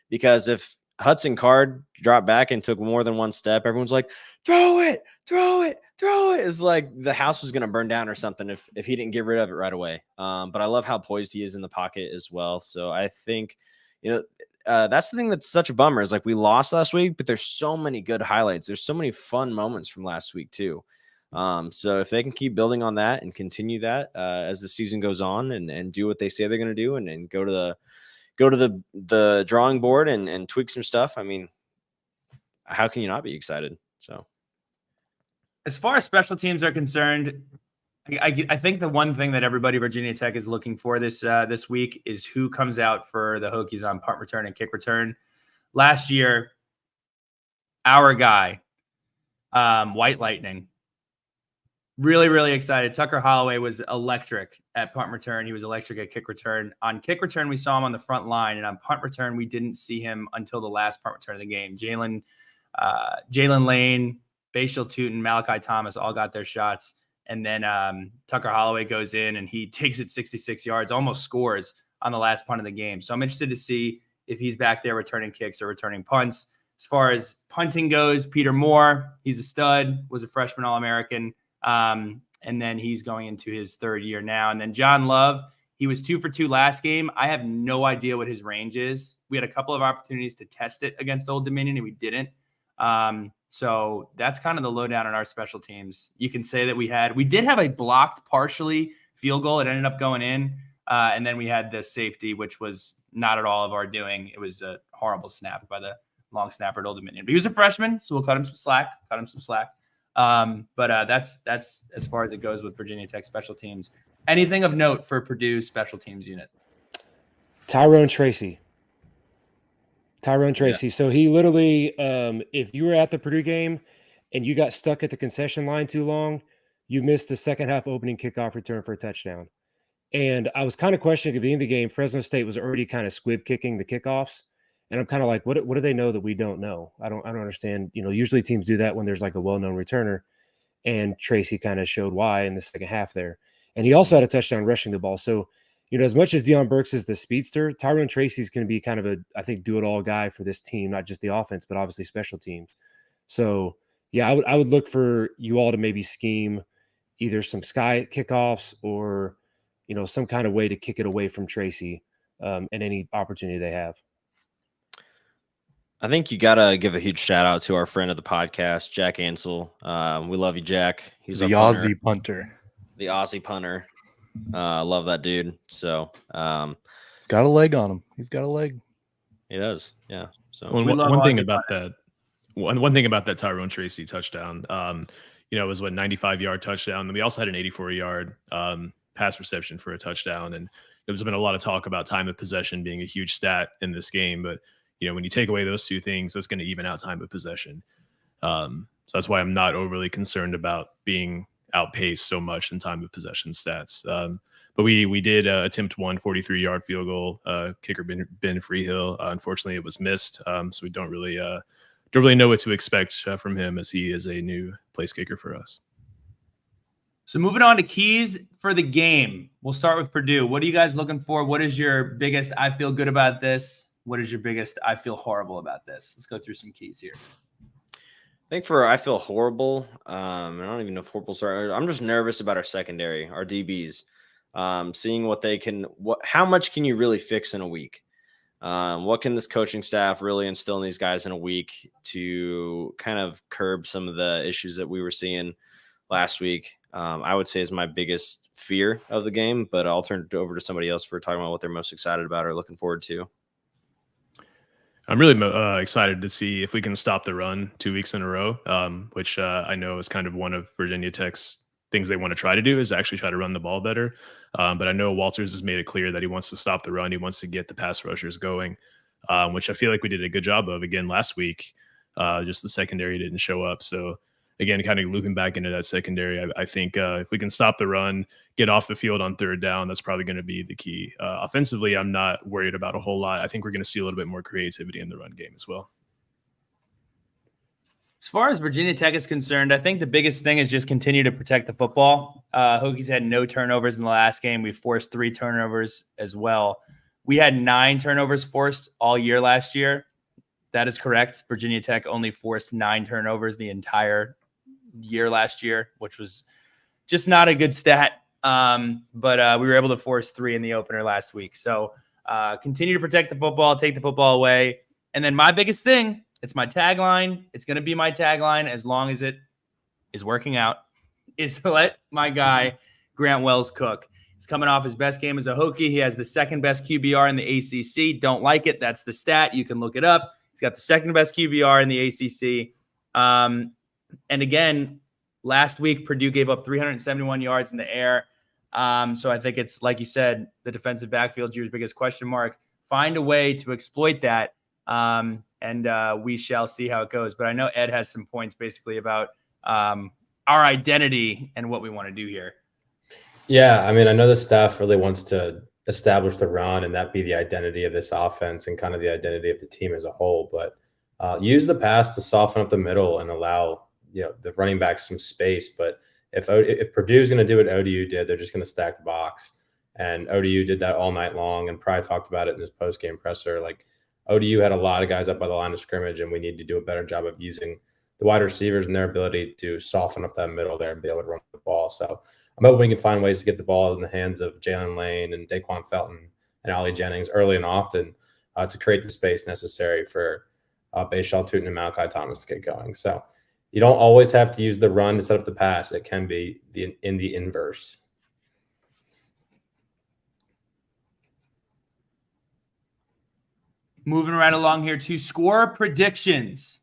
because if Hudson Card dropped back and took more than one step, everyone's like, throw it. It's like the house was going to burn down or something if he didn't get rid of it right away. But I love how poised he is in the pocket as well. So I think, that's the thing that's such a bummer is like we lost last week, but there's so many good highlights. There's so many fun moments from last week too. So if they can keep building on that and continue that as the season goes on and do what they say they're going to do and go to the drawing board and tweak some stuff, I mean, how can you not be excited? So as far as special teams are concerned, I think the one thing that everybody Virginia Tech is looking for this week is who comes out for the Hokies on punt return and kick return. Last year, our guy, White Lightning, really, really excited. Tucker Holloway was electric at punt return. He was electric at kick return. On kick return, we saw him on the front line, and on punt return, we didn't see him until the last punt return of the game. Jalen Lane, Bashal Tootin, Malachi Thomas all got their shots. And then Tucker Holloway goes in and he takes it 66 yards, almost scores on the last punt of the game. So I'm interested to see if he's back there returning kicks or returning punts. As far as punting goes, Peter Moore, he's a stud, was a freshman All-American. And then he's going into his 3rd year now. And then John Love, he was 2 for 2 last game. I have no idea what his range is. We had a couple of opportunities to test it against Old Dominion and we didn't. So that's kind of the lowdown on our special teams. You can say that we did have a blocked partially field goal. It ended up going in. And then we had the safety, which was not at all of our doing. It was a horrible snap by the long snapper at Old Dominion. But he was a freshman, so we'll cut him some slack. But that's as far as it goes with Virginia Tech special teams. Anything of note for Purdue special teams unit? Tyrone Tracy. So he literally, if you were at the Purdue game and you got stuck at the concession line too long, you missed the second half opening kickoff return for a touchdown. And I was kind of questioning at the beginning of the game. Fresno State was already kind of squib kicking the kickoffs. And I'm kind of like, what do they know that we don't know? I don't understand. Usually teams do that when there's like a well-known returner. And Tracy kind of showed why in the second half there. And he also had a touchdown rushing the ball. So, as much as Deion Burks is the speedster, Tyrone Tracy's going to be kind of I think, do-it-all guy for this team, not just the offense, but obviously special teams. So, yeah, I would look for you all to maybe scheme either some sky kickoffs or, some kind of way to kick it away from Tracy and any opportunity they have. I think you got to give a huge shout out to our friend of the podcast, Jack Ansel. We love you, Jack. He's the Aussie punter. The Aussie punter. Love that dude. So he's got a leg on him. He's got a leg. He does. Yeah. So one thing about that Tyrone Tracy touchdown, it was 95-yard touchdown. And we also had an 84-yard pass reception for a touchdown. And there's been a lot of talk about time of possession being a huge stat in this game. But, when you take away those two things, that's going to even out time of possession. So that's why I'm not overly concerned about being outpaced so much in time of possession stats. But we did attempt one 43-yard field goal. Kicker Ben Freehill. Unfortunately, it was missed. So we don't really know what to expect from him, as he is a new place kicker for us. So moving on to keys for the game. We'll start with Purdue. What are you guys looking for? What is your biggest I feel good about this? What is your biggest I feel horrible about this? Let's go through some keys here. I think for I feel horrible. I don't even know if horrible's right. I'm just nervous about our secondary, our DBs. Seeing what they can, how much can you really fix in a week? What can this coaching staff really instill in these guys in a week to kind of curb some of the issues that we were seeing last week? I would say is my biggest fear of the game, but I'll turn it over to somebody else for talking about what they're most excited about or looking forward to. I'm really excited to see if we can stop the run 2 weeks in a row, which I know is kind of one of Virginia Tech's things they want to try to do, is actually try to run the ball better. But I know Walters has made it clear that he wants to stop the run. He wants to get the pass rushers going, which I feel like we did a good job of again last week. Just the secondary didn't show up. So again, kind of looping back into that secondary, I think if we can stop the run, get off the field on third down, that's probably going to be the key. Offensively, I'm not worried about a whole lot. I think we're going to see a little bit more creativity in the run game as well. As far as Virginia Tech is concerned, I think the biggest thing is just continue to protect the football. Hokies had no turnovers in the last game. We forced 3 turnovers as well. We had 9 turnovers forced all year last year. That is correct. Virginia Tech only forced 9 turnovers the entire year last year, which was just not a good stat. But we were able to force 3 in the opener last week. So continue to protect the football, take the football away. And then my biggest thing, it's my tagline. It's going to be my tagline as long as it is working out, is to let my guy Grant Wells cook. He's coming off his best game as a Hokie. He has the second best QBR in the ACC. Don't like it. That's the stat. You can look it up. He's got the second best QBR in the ACC. And again, last week, Purdue gave up 371 yards in the air. So I think it's, like you said, the defensive backfield's your biggest question mark. Find a way to exploit that. And we shall see how it goes. But I know Ed has some points basically about our identity and what we want to do here. Yeah, I mean, I know the staff really wants to establish the run and that be the identity of this offense and kind of the identity of the team as a whole. But use the pass to soften up the middle and allow the running back some space. But if Purdue is going to do what ODU did, they're just going to stack the box. And ODU did that all night long. And Pry talked about it in his post-game presser. Like, ODU had a lot of guys up by the line of scrimmage, and we need to do a better job of using the wide receivers and their ability to soften up that middle there and be able to run the ball. So I'm hoping we can find ways to get the ball in the hands of Jalen Lane and Daquan Felton and Ali Jennings early and often to create the space necessary for Bayshal Tootin and Malachi Thomas to get going. So you don't always have to use the run to set up the pass. It can be in the inverse. Moving right along here to score predictions.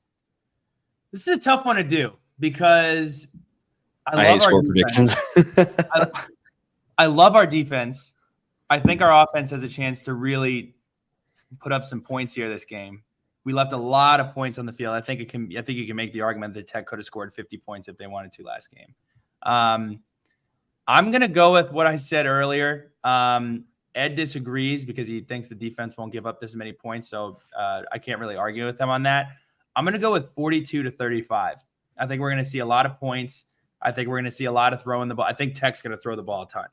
This is a tough one to do because I love hate our score defense. predictions. I love our defense. I think our offense has a chance to really put up some points here this game. We left a lot of points on the field. I think you can make the argument that Tech could have scored 50 points if they wanted to last game. I'm going to go with what I said earlier. Ed disagrees because he thinks the defense won't give up this many points. So I can't really argue with him on that. I'm going to go with 42-35. I think we're going to see a lot of points. I think we're going to see a lot of throwing the ball. I think Tech's going to throw the ball a ton.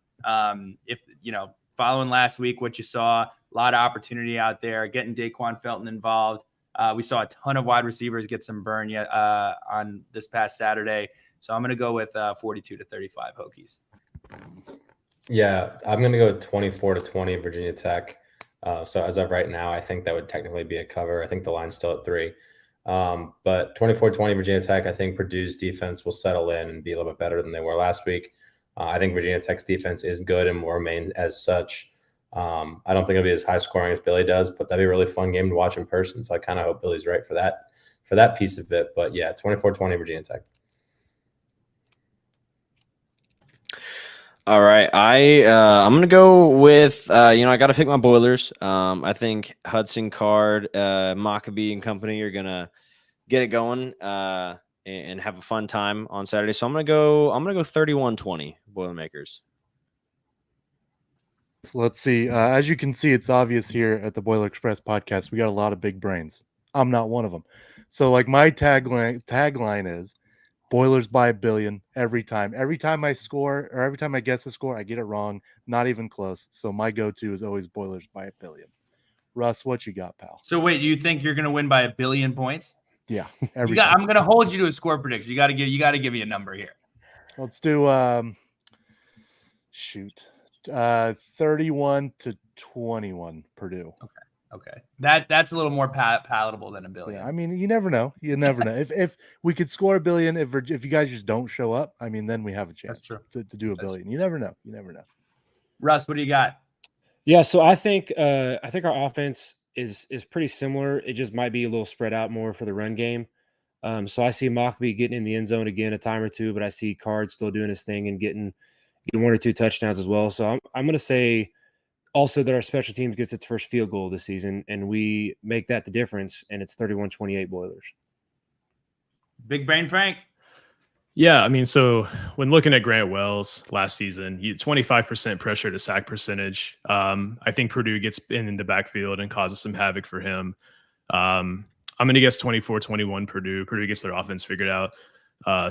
Following last week, what you saw, a lot of opportunity out there, getting Daquan Felton involved. We saw a ton of wide receivers get some burn on this past Saturday. So I'm going to go with 42-35 Hokies. Yeah, I'm going to go 24-20 Virginia Tech. So as of right now, I think that would technically be a cover. I think the line's still at 3. But 24-20 Virginia Tech, I think Purdue's defense will settle in and be a little bit better than they were last week. I think Virginia Tech's defense is good and will remain as such. I don't think it'll be as high scoring as Billy does, but that'd be a really fun game to watch in person. So I kind of hope Billy's right for that piece of it. But yeah, 24-20 Virginia Tech. All right, I'm gonna go with I got to pick my Boilers. I think Hudson Card, Maccabee and company are gonna get it going and have a fun time on Saturday. So I'm gonna go 31-20 Boilermakers. So let's see. As you can see, it's obvious here at the Boiler Express podcast, we got a lot of big brains. I'm not one of them. So like my tagline is Boilers by a billion every time. Every time I score or every time I guess a score, I get it wrong. Not even close. So my go-to is always Boilers by a billion. Russ, what you got, pal? So wait, you think you're going to win by 1 billion points? Yeah. I'm going to hold you to a score prediction. You got to give me a number here. Let's do 31-21 Purdue. Okay. That's a little more palatable than 1 billion. Yeah, I mean, you never know. You never know. If we could score 1 billion, if you guys just don't show up, I mean, then we have a chance to do 1 billion. You never know. You never know. Russ, what do you got? Yeah, so I think our offense is pretty similar. It just might be a little spread out more for the run game. So I see Maccabee getting in the end zone again a time or two, but I see Card still doing his thing and getting 1 or 2 touchdowns as well. So I'm going to say also that our special teams gets its first field goal this season, and we make that the difference, and it's 31-28 Boilers. Big Brain Frank. Yeah, I mean, so when looking at Grant Wells last season, 25% pressure to sack percentage. I think Purdue gets in the backfield and causes some havoc for him. I'm going to guess 24-21 Purdue. Purdue gets their offense figured out.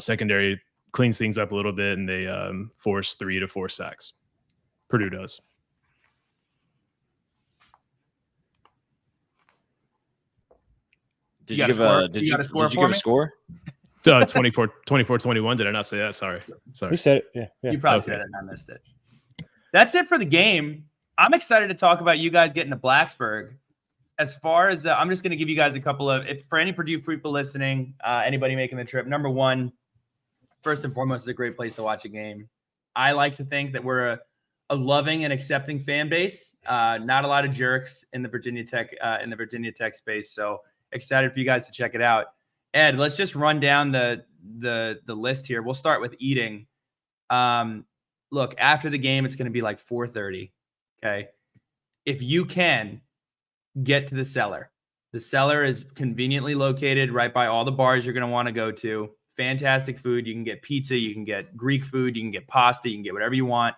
Secondary cleans things up a little bit, and they force 3 to 4 sacks. Purdue does. Did you give a score? 24-21. Did I not say that? Sorry. You said it. Yeah. You probably said it and I missed it. That's it for the game. I'm excited to talk about you guys getting to Blacksburg. As far as I'm just going to give you guys a couple of, for any Purdue people listening, anybody making the trip, number one, first and foremost, is a great place to watch a game. I like to think that we're a loving and accepting fan base. Not a lot of jerks in the Virginia Tech space. So excited for you guys to check it out. Ed, let's just run down the list here. We'll start with eating. Look, after the game, it's going to be like 4:30. Okay. If you can get to the cellar. The cellar is conveniently located right by all the bars you're going to want to go to. Fantastic food. You can get pizza. You can get Greek food. You can get pasta. You can get whatever you want.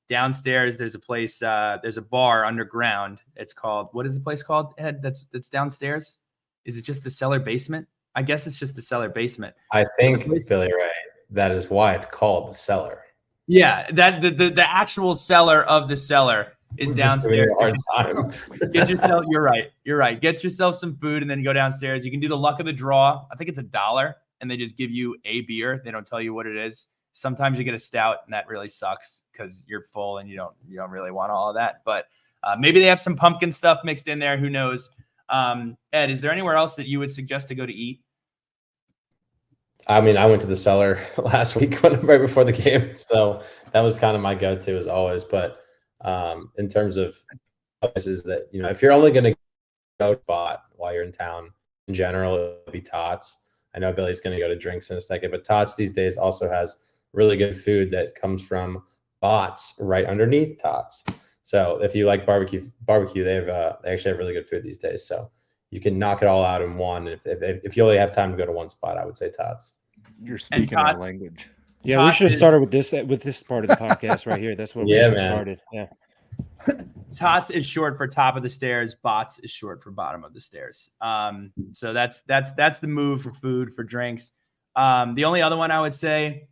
Downstairs, there's a place, there's a bar underground. It's called, what is the place called, Ed, that's downstairs? Is it just the cellar basement? I guess it's just the cellar basement. I think, Billy, right. That is why it's called the cellar. Yeah, that the actual cellar of the cellar is downstairs. Get yourself, you're right. Get yourself some food and then go downstairs. You can do the luck of the draw. I think it's $1 and they just give you a beer. They don't tell you what it is. Sometimes you get a stout and that really sucks because you're full and you don't really want all of that. But maybe they have some pumpkin stuff mixed in there. Who knows? Ed, is there anywhere else that you would suggest to go to eat? I mean, I went to the cellar last week right before the game. So that was kind of my go-to as always. But in terms of places that, if you're only going to go spot while you're in town, in general, it would be Tots. I know Billy's going to go to drinks in a second, but Tots these days also has really good food that comes from bots right underneath Tots. So if you like barbecue, they actually have really good food these days. So you can knock it all out in one. If you only have time to go to one spot, I would say Tots. You're speaking our language. Yeah, we should have started with this part of the podcast right here. That's what we should have started. Yeah. Tots is short for top of the stairs. Bots is short for bottom of the stairs. So that's the move for food, for drinks. The only other one I would say,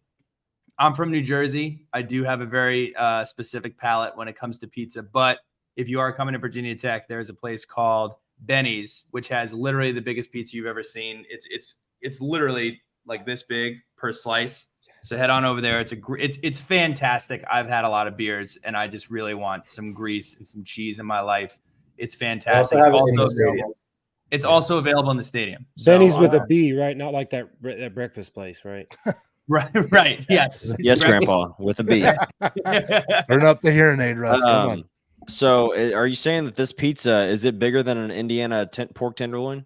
I'm from New Jersey. I do have a very specific palate when it comes to pizza. But if you are coming to Virginia Tech, there's a place called Benny's, which has literally the biggest pizza you've ever seen. It's literally like this big per slice. So head on over there. It's fantastic. I've had a lot of beers, and I just really want some grease and some cheese in my life. It's fantastic. It's also available in the stadium. Benny's with a B, right? Not like that breakfast place, right? Right. Yes. Yes, Grandpa, with a B. Turn up the hearing aid, Russ. Come on. So are you saying that this pizza, is it bigger than an Indiana pork tenderloin?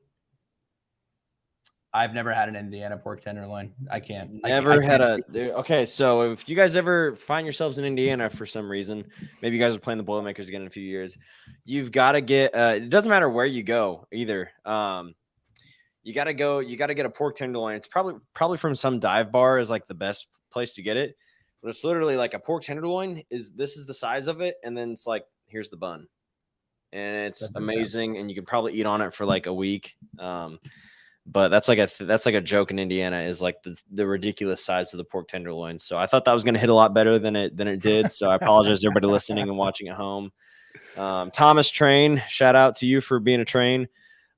I've never had an Indiana pork tenderloin. I can't. Okay, so if you guys ever find yourselves in Indiana for some reason, maybe you guys are playing the Boilermakers again in a few years, you've got to get it doesn't matter where you go either. You got to get a pork tenderloin. It's probably from some dive bar is like the best place to get it. But it's literally like a pork tenderloin this is the size of it, and then it's like, here's the bun. And it's amazing, and you could probably eat on it for like a week. But that's like a joke in Indiana, is like the ridiculous size of the pork tenderloin. So I thought that was going to hit a lot better than it did. So I apologize to everybody listening and watching at home. Thomas Train, shout out to you for being a train.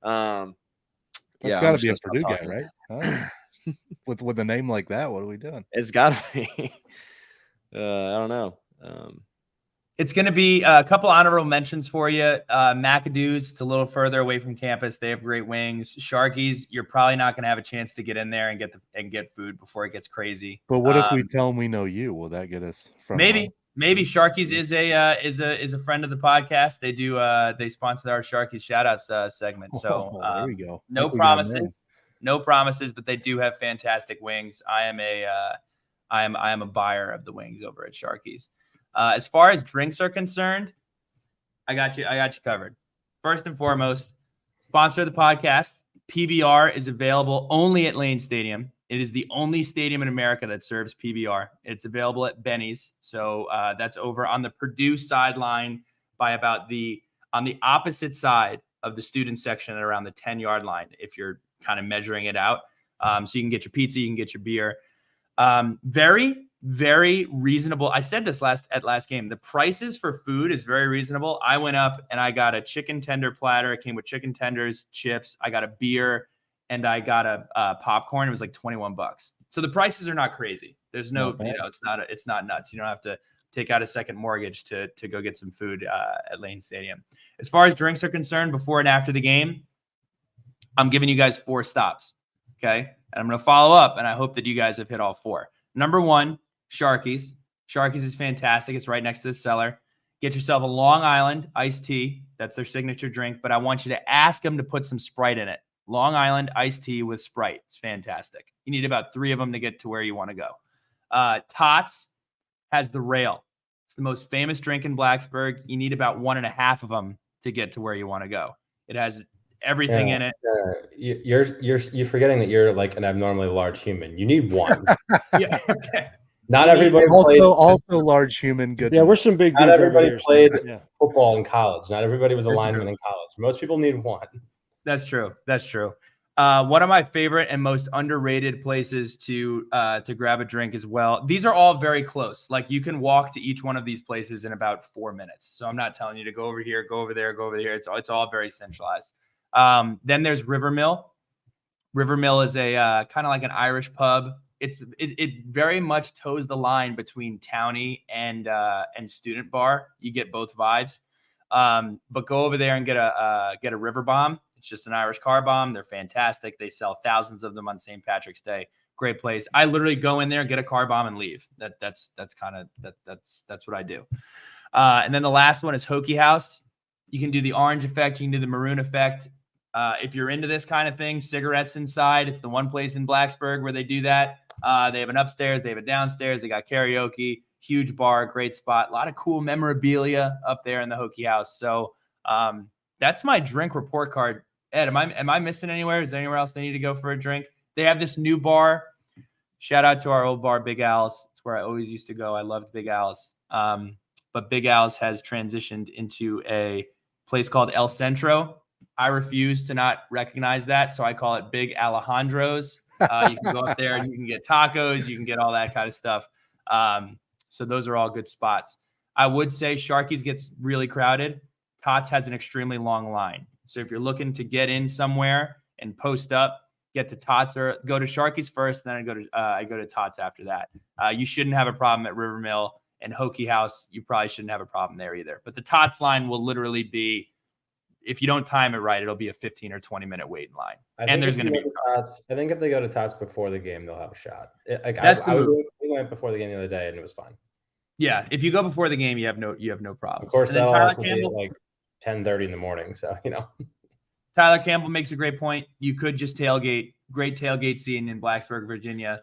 That's got to be a Purdue guy, right? Huh? with a name like that, what are we doing? It's got to be. I don't know. It's going to be a couple honorable mentions for you. McAdoo's, it's a little further away from campus. They have great wings. Sharkies, you're probably not going to have a chance to get in there and get food before it gets crazy. But what if we tell them we know you? Will that get us from maybe Sharkies is a friend of the podcast. They do they sponsor our Sharkies shoutouts segment. So there we go. No promises, but they do have fantastic wings. I am a buyer of the wings over at Sharkies. As far as drinks are concerned, I got you covered. First and foremost, sponsor of the podcast. PBR is available only at Lane Stadium. It is the only stadium in America that serves PBR. It's available at Benny's. So that's over on the Purdue sideline on the opposite side of the student section at around the 10-yard line, if you're kind of measuring it out. So you can get your pizza, you can get your beer. Very, very reasonable. I said this last game. The prices for food is very reasonable. I went up and I got a chicken tender platter. It came with chicken tenders, chips. I got a beer and I got a popcorn. It was like $21. So the prices are not crazy. There's no, it's not nuts. You don't have to take out a second mortgage to go get some food at Lane Stadium. As far as drinks are concerned, before and after the game, I'm giving you guys 4 stops. Okay. And I'm going to follow up, and I hope that you guys have hit all 4. Number 1, Sharkies. Sharkies is fantastic. It's right next to the cellar. Get yourself a Long Island iced tea. That's their signature drink, but I want you to ask them to put some Sprite in it. Long Island iced tea with Sprite. It's fantastic. You need about 3 of them to get to where you want to go. Tots has the Rail. It's the most famous drink in Blacksburg. You need about 1.5 of them to get to where you want to go. It has everything in it. You're forgetting that you're like an abnormally large human. You need 1. Yeah. Okay. Not everybody also large human. Good. Yeah, we're some big dudes. Not everybody played yeah. football in college. Not everybody was a lineman in college. Most people need 1. That's true. One of my favorite and most underrated places to grab a drink as well. These are all very close. Like you can walk to each one of these places in about 4 minutes. So I'm not telling you to go over here, go over there, go over here. It's all very centralized. Then there's River Mill. River Mill is a kind of like an Irish pub. It very much toes the line between towny and student bar. You get both vibes. But go over there and get a River Bomb. It's just an Irish car bomb. They're fantastic. They sell thousands of them on St. Patrick's Day. Great place. I literally go in there, get a car bomb, and leave. That's what I do. And then the last one is Hokie House. You can do the orange effect. You can do the maroon effect. If you're into this kind of thing, cigarettes inside. It's the one place in Blacksburg where they do that. They have an upstairs. They have a downstairs. They got karaoke. huge bar, great spot, a lot of cool memorabilia up there in the Hokie House. So that's my drink report card. Ed, am I missing anywhere? Is there anywhere else they need to go for a drink? They have this new bar. Shout out to our old bar, Big Al's. It's where I always used to go. I loved Big Al's. But Big Al's has transitioned into a place called El Centro. I refuse to not recognize that, so I call it Big Alejandro's. You can go up there and you can get tacos. You can get all that kind of stuff. So those are all good spots. I would say Sharky's gets really crowded. Tots has an extremely long line. So if you're looking to get in somewhere and post up, get to Tots or go to Sharky's first, then I go to Tots after that. You shouldn't have a problem at Rivermill and Hokie House. You probably shouldn't have a problem there either. But the Tots line will literally be, if you don't time it right, it'll be a 15 or 20-minute wait in line. And there's going to be Tots. I think if they go to Tots before the game, they'll have a shot. We went before the game the other day, and it was fine. Yeah, if you go before the game, you have no problems. Of course, that'll also be like 10:30 in the morning. So Tyler Campbell makes a great point. You could just tailgate. Great tailgate scene in Blacksburg, Virginia.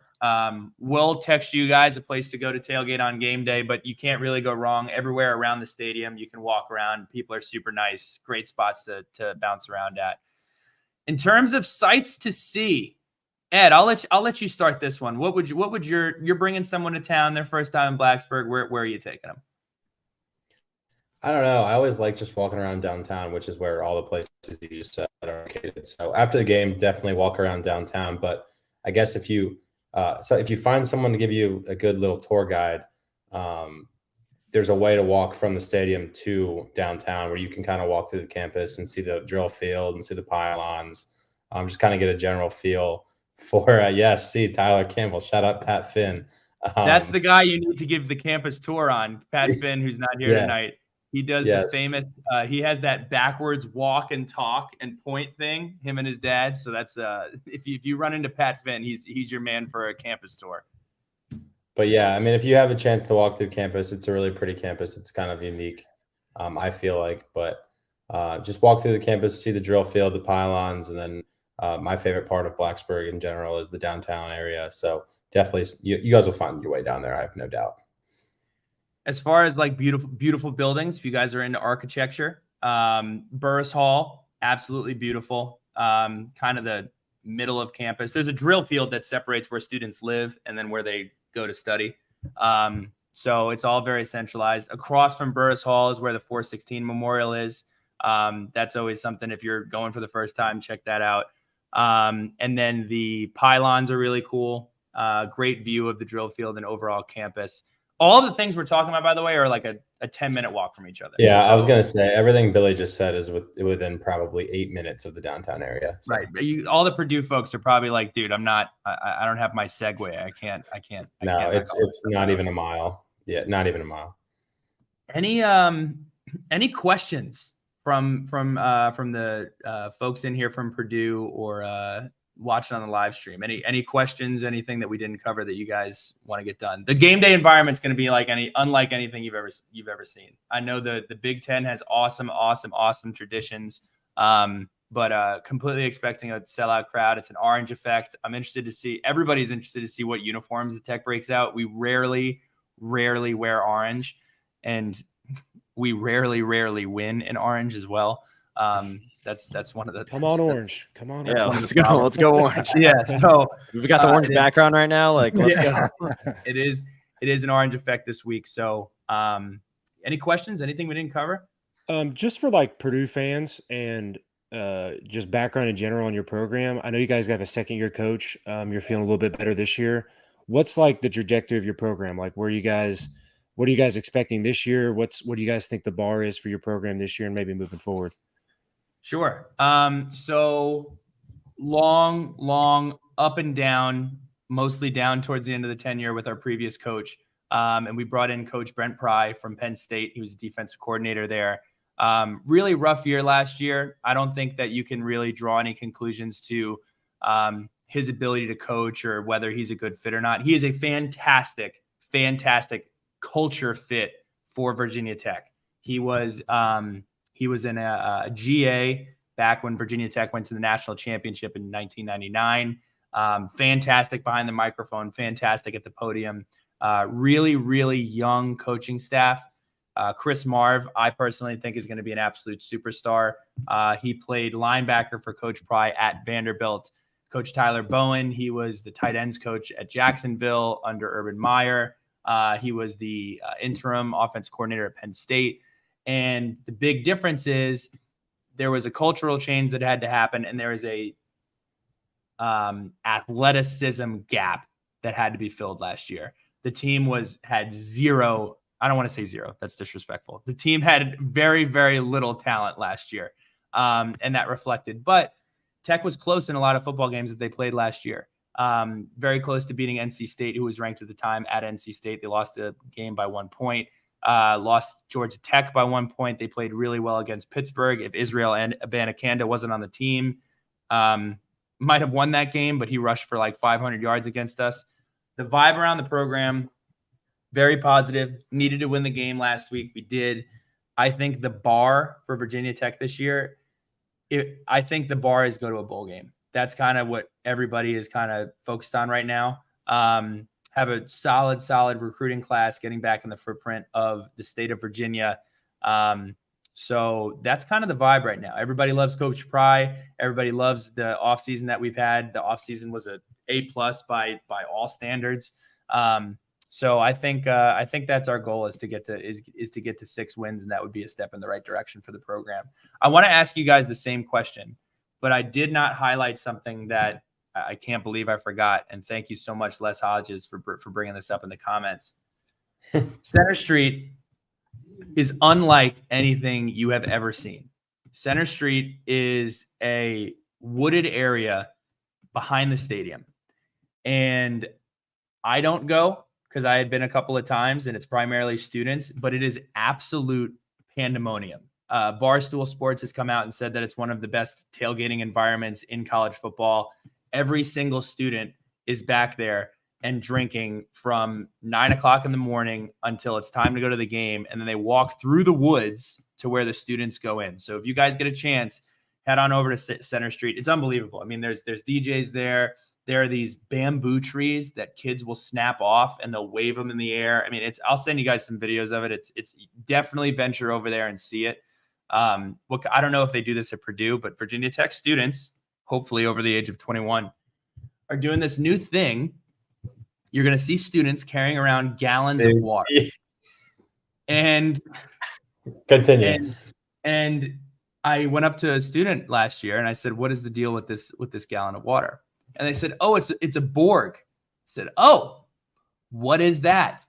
We'll text you guys a place to go to tailgate on game day, but you can't really go wrong. Everywhere around the stadium, you can walk around. People are super nice. Great spots to bounce around at. In terms of sights to see, Ed, I'll let you start this one. You're bringing someone to town their first time in Blacksburg. Where are you taking them? I don't know. I always like just walking around downtown, which is where all the places you said are located. So after the game, definitely walk around downtown. But I guess if you find someone to give you a good little tour guide, there's a way to walk from the stadium to downtown where you can kind of walk through the campus and see the drill field and see the pylons. Just kind of get a general feel for Tyler Campbell. Shout out Pat Finn. That's the guy you need to give the campus tour on. Pat Finn, who's not here tonight. He does the famous, he has that backwards walk and talk and point thing, him and his dad. So that's, if you run into Pat Finn, he's your man for a campus tour. But yeah, I mean, if you have a chance to walk through campus, it's a really pretty campus. It's kind of unique, I feel like. But just walk through the campus, see the drill field, the pylons, and then my favorite part of Blacksburg in general is the downtown area. So definitely, you guys will find your way down there. I have no doubt. As far as like beautiful buildings, if you guys are into architecture, Burris Hall, absolutely beautiful. Kind of the middle of campus. There's a drill field that separates where students live and then where they go to study. So it's all very centralized. Across from Burris Hall is where the 416 Memorial is. That's always something, if you're going for the first time, check that out. And then the pylons are really cool. Great view of the drill field and overall campus. All the things we're talking about, by the way, are like a 10-minute walk from each other. Yeah, so, I was going to say, everything Billy just said is within probably 8 minutes of the downtown area. So. Right. All the Purdue folks are probably like, dude, I don't have my Segway. I can't. It's not even a mile. Yeah, not even a mile. Any questions from the folks in here from Purdue or watching on the live stream? Any questions, anything that we didn't cover that you guys want to get done? The game day environment's going to be unlike anything you've ever seen. I know the Big Ten has awesome traditions, but completely expecting a sellout crowd. It's an Orange effect. Everybody's interested to see what uniforms the Tech breaks out. We rarely wear orange, and we rarely win in orange as well. That's one of the. Come on, Orange. Come on. Yeah, let's go, Orange. Yeah. So we've got the orange background right now. Like, let's go. It is an Orange effect this week. So, any questions? Anything we didn't cover? Just for like Purdue fans and just background in general on your program. I know you guys have a second-year coach. You're feeling a little bit better this year. What's like the trajectory of your program? Like, what are you guys expecting this year? What do you guys think the bar is for your program this year and maybe moving forward? Sure. So long up and down, mostly down towards the end of the tenure with our previous coach. And we brought in Coach Brent Pry from Penn State. He was a defensive coordinator there. Really rough year last year. I don't think that you can really draw any conclusions to his ability to coach or whether he's a good fit or not. He is a fantastic culture fit for Virginia Tech. He was in a GA back when Virginia Tech went to the national championship in 1999. Fantastic behind the microphone, fantastic at the podium. Really, really young coaching staff. Chris Marv, I personally think is going to be an absolute superstar. He played linebacker for Coach Pry at Vanderbilt. Coach Tyler Bowen, he was the tight ends coach at Jacksonville under Urban Meyer. He was the interim offense coordinator at Penn State. And the big difference is there was a cultural change that had to happen, and there is a athleticism gap that had to be filled last year. The team had zero. I don't want to say zero. That's disrespectful. The team had very, very little talent last year, and that reflected. But Tech was close in a lot of football games that they played last year. Very close to beating NC State, who was ranked at the time at NC State. They lost the game by 1 point. Lost Georgia Tech by 1 point. They played really well against Pittsburgh. If Israel and Abanikanda wasn't on the team, might have won that game, but he rushed for like 500 yards against us. The vibe around the program, very positive. Needed to win the game last week. We did. I think the bar for Virginia Tech this year, I think the bar is go to a bowl game. That's kind of what everybody is kind of focused on right now. Have a solid recruiting class, getting back in the footprint of the state of Virginia. So that's kind of the vibe right now. Everybody loves Coach Pry. Everybody loves the offseason that we've had. The offseason was an A+ by all standards. So I think that's our goal is to get to 6 wins, and that would be a step in the right direction for the program. I want to ask you guys the same question, but I did not highlight something that I can't believe I forgot. And thank you so much, Les Hodges, for bringing this up in the comments. Center Street is unlike anything you have ever seen. Center Street is a wooded area behind the stadium. And I don't go because I had been a couple of times and it's primarily students, but it is absolute pandemonium. Barstool Sports has come out and said that it's one of the best tailgating environments in college football. Every single student is back there and drinking from 9 o'clock in the morning until it's time to go to the game. And then they walk through the woods to where the students go in. So if you guys get a chance, head on over to Center Street. It's unbelievable. I mean, there's DJs there. There are these bamboo trees that kids will snap off and they'll wave them in the air. I mean, I'll send you guys some videos of it. It's definitely venture over there and see it. I don't know if they do this at Purdue, but Virginia Tech students, hopefully over the age of 21, are doing this new thing. You're going to see students carrying around gallons of water. And continue. And I went up to a student last year and I said, "What is the deal with this gallon of water?" And they said, "Oh, it's a Borg." I said, "Oh, what is that?"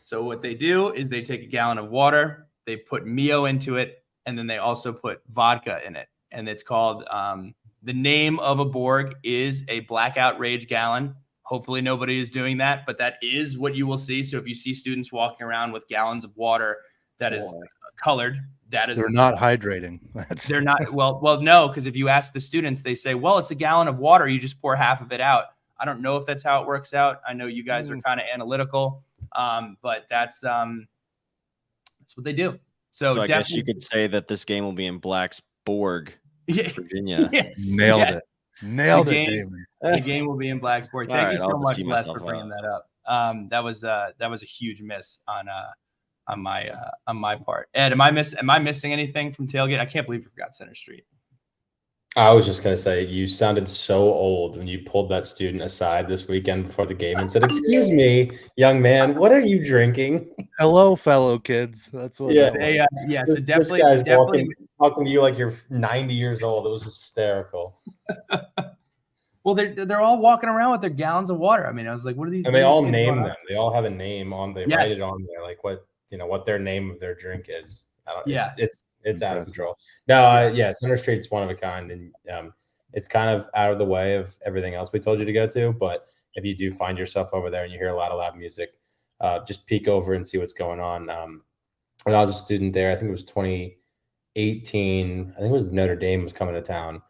So what they do is they take a gallon of water, they put Mio into it, and then they also put vodka in it. And it's called the name of a Borg is a Blackout Rage gallon. Hopefully nobody is doing that, but that is what you will see. So if you see students walking around with gallons of water that is colored, that is they're not hydrating. They're not. Well, no, because if you ask the students, they say, "Well, it's a gallon of water. You just pour half of it out." I don't know if that's how it works out. I know you guys are kind of analytical, but that's what they do. So I guess you could say that this game will be in Blacksburg, Virginia. Yes. Nailed it. Nailed it, Damon. The game will be in Blacksburg. Thank you so much, Les, for myself bringing that up. That was a huge miss on my part. Ed, am I missing anything from tailgate? I can't believe you forgot Center Street. I was just going to say, you sounded so old when you pulled that student aside this weekend before the game and said, "Excuse me, young man, what are you drinking?" Hello, fellow kids. That's what. Yeah. So definitely talking to you like you're 90 years old. It was hysterical. Well, they're all walking around with their gallons of water. I mean, I was like, what are these? And they all name them. They all have a name on. They Yes. write it on there, like what their name of their drink is. It's out of control. No, Center Street's one of a kind, and it's kind of out of the way of everything else we told you to go to. But if you do find yourself over there and you hear a lot of loud music, just peek over and see what's going on. When I was a student there, I think it was 2018. I think it was Notre Dame was coming to town,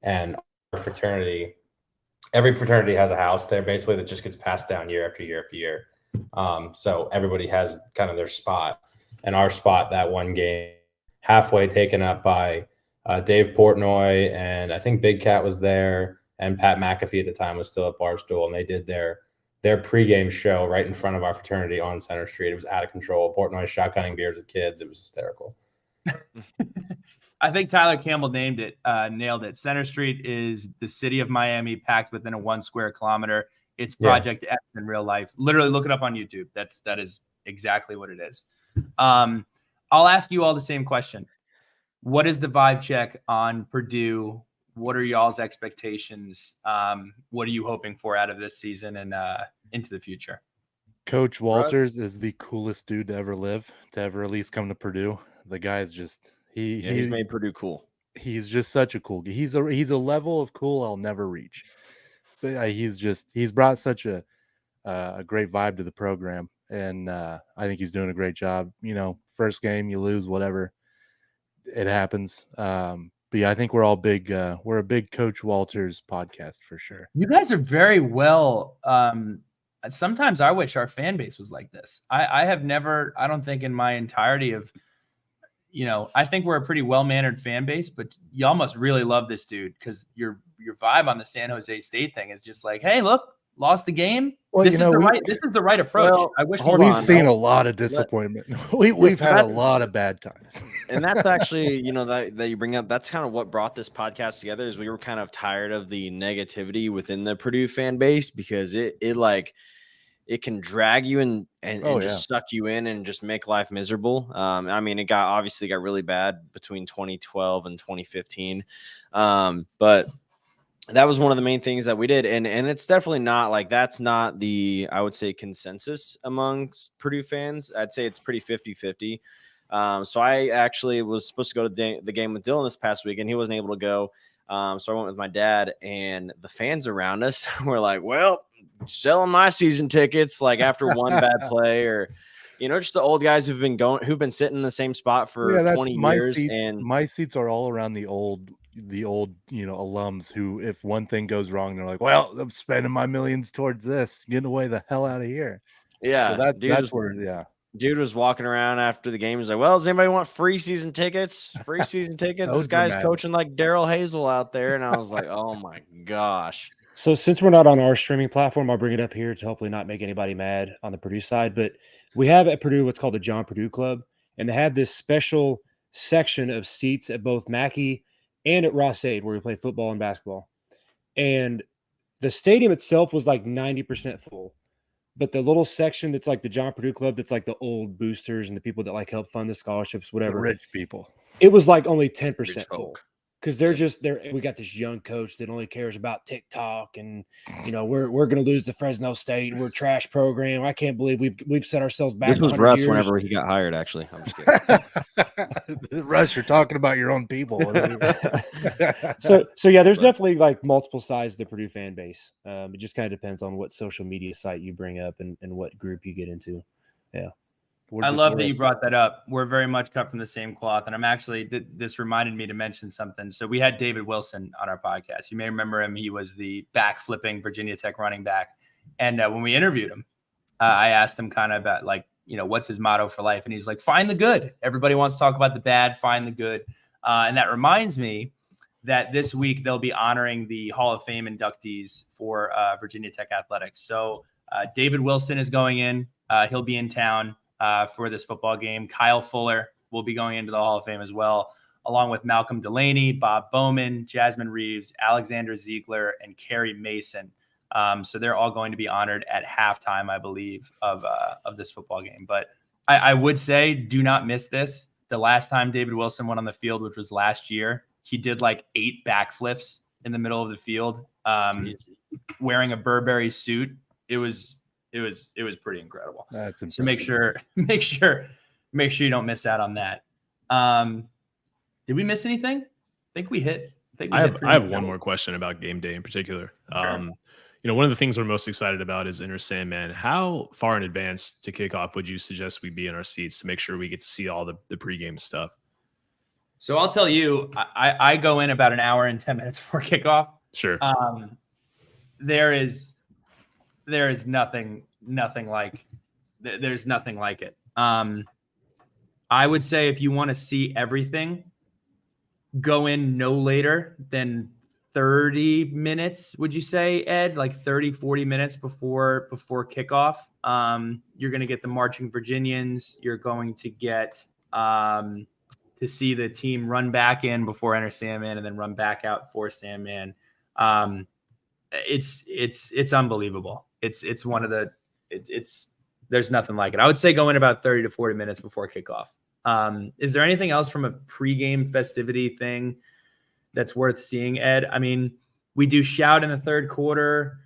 and our fraternity. Every fraternity has a house there, basically, that just gets passed down year after year after year. So everybody has kind of their spot. And our spot that one game, halfway taken up by Dave Portnoy, and I think Big Cat was there, and Pat McAfee at the time was still at Barstool, and they did their their pregame show right in front of our fraternity on Center Street. It was out of control. Portnoy shotgunning beers with kids. It was hysterical. I think Tyler Campbell nailed it. Center Street is the city of Miami packed within a 1 square kilometer. It's Project X in real life. Literally look it up on YouTube. That is exactly what it is. I'll ask you all the same question. What is the vibe check on Purdue? What are y'all's expectations? What are you hoping for out of this season and into the future? Coach Walters is the coolest dude to ever live, to ever at least come to Purdue. The guy's just he's made Purdue cool. He's just such a cool guy. He's a level of cool I'll never reach. But he's brought such a great vibe to the program, and I think he's doing a great job. You know, first game you lose, whatever, it happens. But yeah, I think we're all big. We're a big Coach Walters podcast for sure. You guys are very well. Sometimes I wish our fan base was like this. I have never. I don't think in my entirety of. I think we're a pretty well-mannered fan base, but y'all must really love this dude because your vibe on the San Jose State thing is just like, hey, look, lost the game. Well, this is the right approach. Well, I wish we've seen a lot of disappointment. We've had a lot of bad times. And that's actually, that you bring up, that's kind of what brought this podcast together is we were kind of tired of the negativity within the Purdue fan base because it can drag you and just suck you in and just make life miserable. I mean, it obviously got really bad between 2012 and 2015. But that was one of the main things that we did. And it's definitely not like, that's not the, I would say, consensus amongst Purdue fans. I'd say it's pretty 50-50. So I actually was supposed to go to the game with Dylan this past week and he wasn't able to go. So I went with my dad and the fans around us were like, well, selling my season tickets like after one bad play or just the old guys who've been sitting in the same spot for 20 years. And my seats are all around the old alums who, if one thing goes wrong, they're like, well, I'm spending my millions towards this, getting away the hell out of here. Yeah. So that's where dude was walking around after the game. He's like, well, does anybody want free season tickets? Free season tickets. So this guy's coaching like Daryl Hazel out there. And I was like, oh my gosh. So since we're not on our streaming platform, I'll bring it up here to hopefully not make anybody mad on the Purdue side. But we have at Purdue what's called the John Purdue Club, and they have this special section of seats at both Mackey and at Ross-Ade where we play football and basketball. And the stadium itself was like 90% full. But the little section that's like the John Purdue Club, that's like the old boosters and the people that like help fund the scholarships, whatever. The rich people. It was like only 10% full. Because they're just there. We got this young coach that only cares about TikTok, and we're going to lose to Fresno State. We're a trash program. I can't believe we've set ourselves back. This was Russ whenever he got hired. Actually, I'm just kidding. Russ, you're talking about your own people. So yeah, there's definitely like multiple sides of the Purdue fan base. It just kind of depends on what social media site you bring up and what group you get into. Yeah. I love that you brought that up. We're very much cut from the same cloth. And I'm actually, this reminded me to mention something. So we had David Wilson on our podcast. You may remember him. He was the back-flipping Virginia Tech running back. And when we interviewed him, I asked him kind of about what's his motto for life? And he's like, find the good. Everybody wants to talk about the bad, find the good. And that reminds me that this week they'll be honoring the Hall of Fame inductees for Virginia Tech athletics. So David Wilson is going in. He'll be in town for this football game. Kyle Fuller will be going into the Hall of Fame as well, along with Malcolm Delaney, Bob Bowman, Jasmine Reeves, Alexander Ziegler, and Carrie Mason. So they're all going to be honored at halftime, I believe, of this football game. But I would say do not miss this. The last time David Wilson went on the field, which was last year, he did like 8 backflips in the middle of the field, wearing a Burberry suit. It was pretty incredible. That's impressive. So make sure you don't miss out on that. Did we miss anything? I have one more question about game day in particular. Sure. One of the things we're most excited about is Inner Sandman. How far in advance to kickoff would you suggest we be in our seats to make sure we get to see all the pregame stuff? So I'll tell you, I go in about an hour and 10 minutes before kickoff. Sure. There is nothing like it. I would say if you want to see everything, go in no later than 30 minutes, would you say, Ed? Like 30, 40 minutes before kickoff. You're going to get the marching Virginians. You're going to get to see the team run back in before enter Sandman and then run back out for Sandman. It's unbelievable. It's one of the there's nothing like it. I would say go in about 30 to 40 minutes before kickoff. Is there anything else from a pregame festivity thing that's worth seeing, Ed? I mean, we do shout in the third quarter.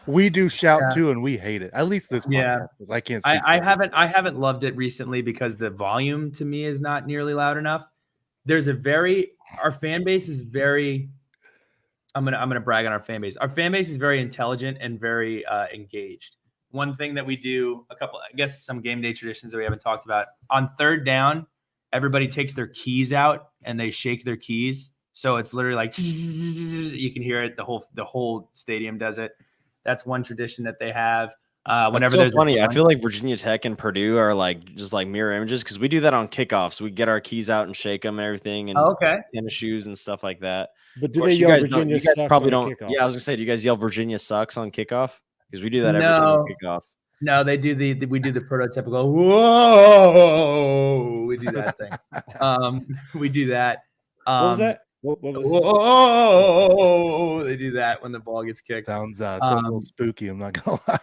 We do shout too, and we hate it. At least this podcast, because I can't speak. I haven't loved it recently because the volume to me is not nearly loud enough. Our fan base is very. I'm gonna brag on our fan base. Our fan base is very intelligent and very engaged. One thing that we do, some game day traditions that we haven't talked about. On third down, everybody takes their keys out and they shake their keys. So it's literally like you can hear it. The whole stadium does it. That's one tradition that they have. Whenever there's funny, I feel like Virginia Tech and Purdue are like just like mirror images because we do that on kickoffs. We get our keys out and shake them and everything, and tennis shoes and stuff like that. But do they yell Virginia sucks probably on don't. kickoff? Yeah, I was gonna say, do you guys yell Virginia sucks on kickoff? Because we do that every single kickoff. No, we do the prototypical whoa. We do that thing. We do that. What was that? What was whoa! They do that when the ball gets kicked. Sounds a little spooky. I'm not gonna lie.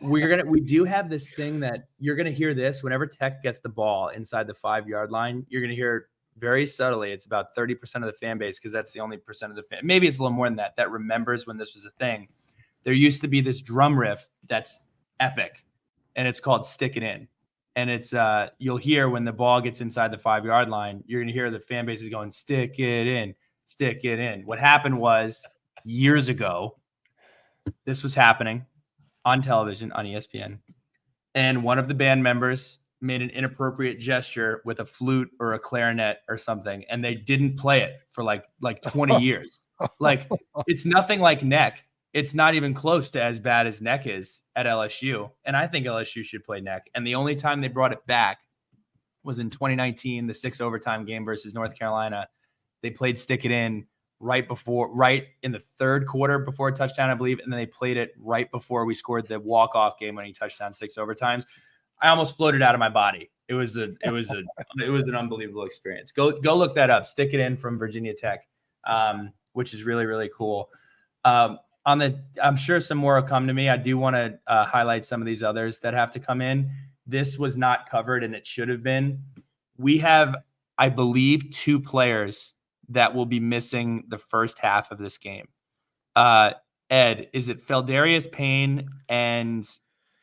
We do have this thing that you're gonna hear this whenever Tech gets the ball inside the 5-yard line. You're gonna hear very subtly. It's about 30% of the fan base because that's the only percent of the fan. Maybe it's a little more than that remembers when this was a thing. There used to be this drum riff that's epic, and it's called "Stick It In." And it's you'll hear when the ball gets inside the 5-yard line, you're gonna hear the fan base is going, "Stick it in, stick it in." What happened was years ago, this was happening on television on ESPN, and one of the band members made an inappropriate gesture with a flute or a clarinet or something, and they didn't play it for like 20 years. Like it's nothing like neck. It's not even close to as bad as neck is at LSU. And I think LSU should play neck. And the only time they brought it back was in 2019, the 6 overtime game versus North Carolina. They played Stick It In right in the third quarter before a touchdown, I believe. And then they played it right before we scored the walk-off game when he touchdown 6 overtimes. I almost floated out of my body. It was an unbelievable experience. Go look that up. Stick It In from Virginia Tech, which is really, really cool. I'm sure some more will come to me. I do want to highlight some of these others that have to come in. This was not covered, and it should have been. We have, I believe, 2 players that will be missing the first half of this game. Ed, is it Feldarius Payne and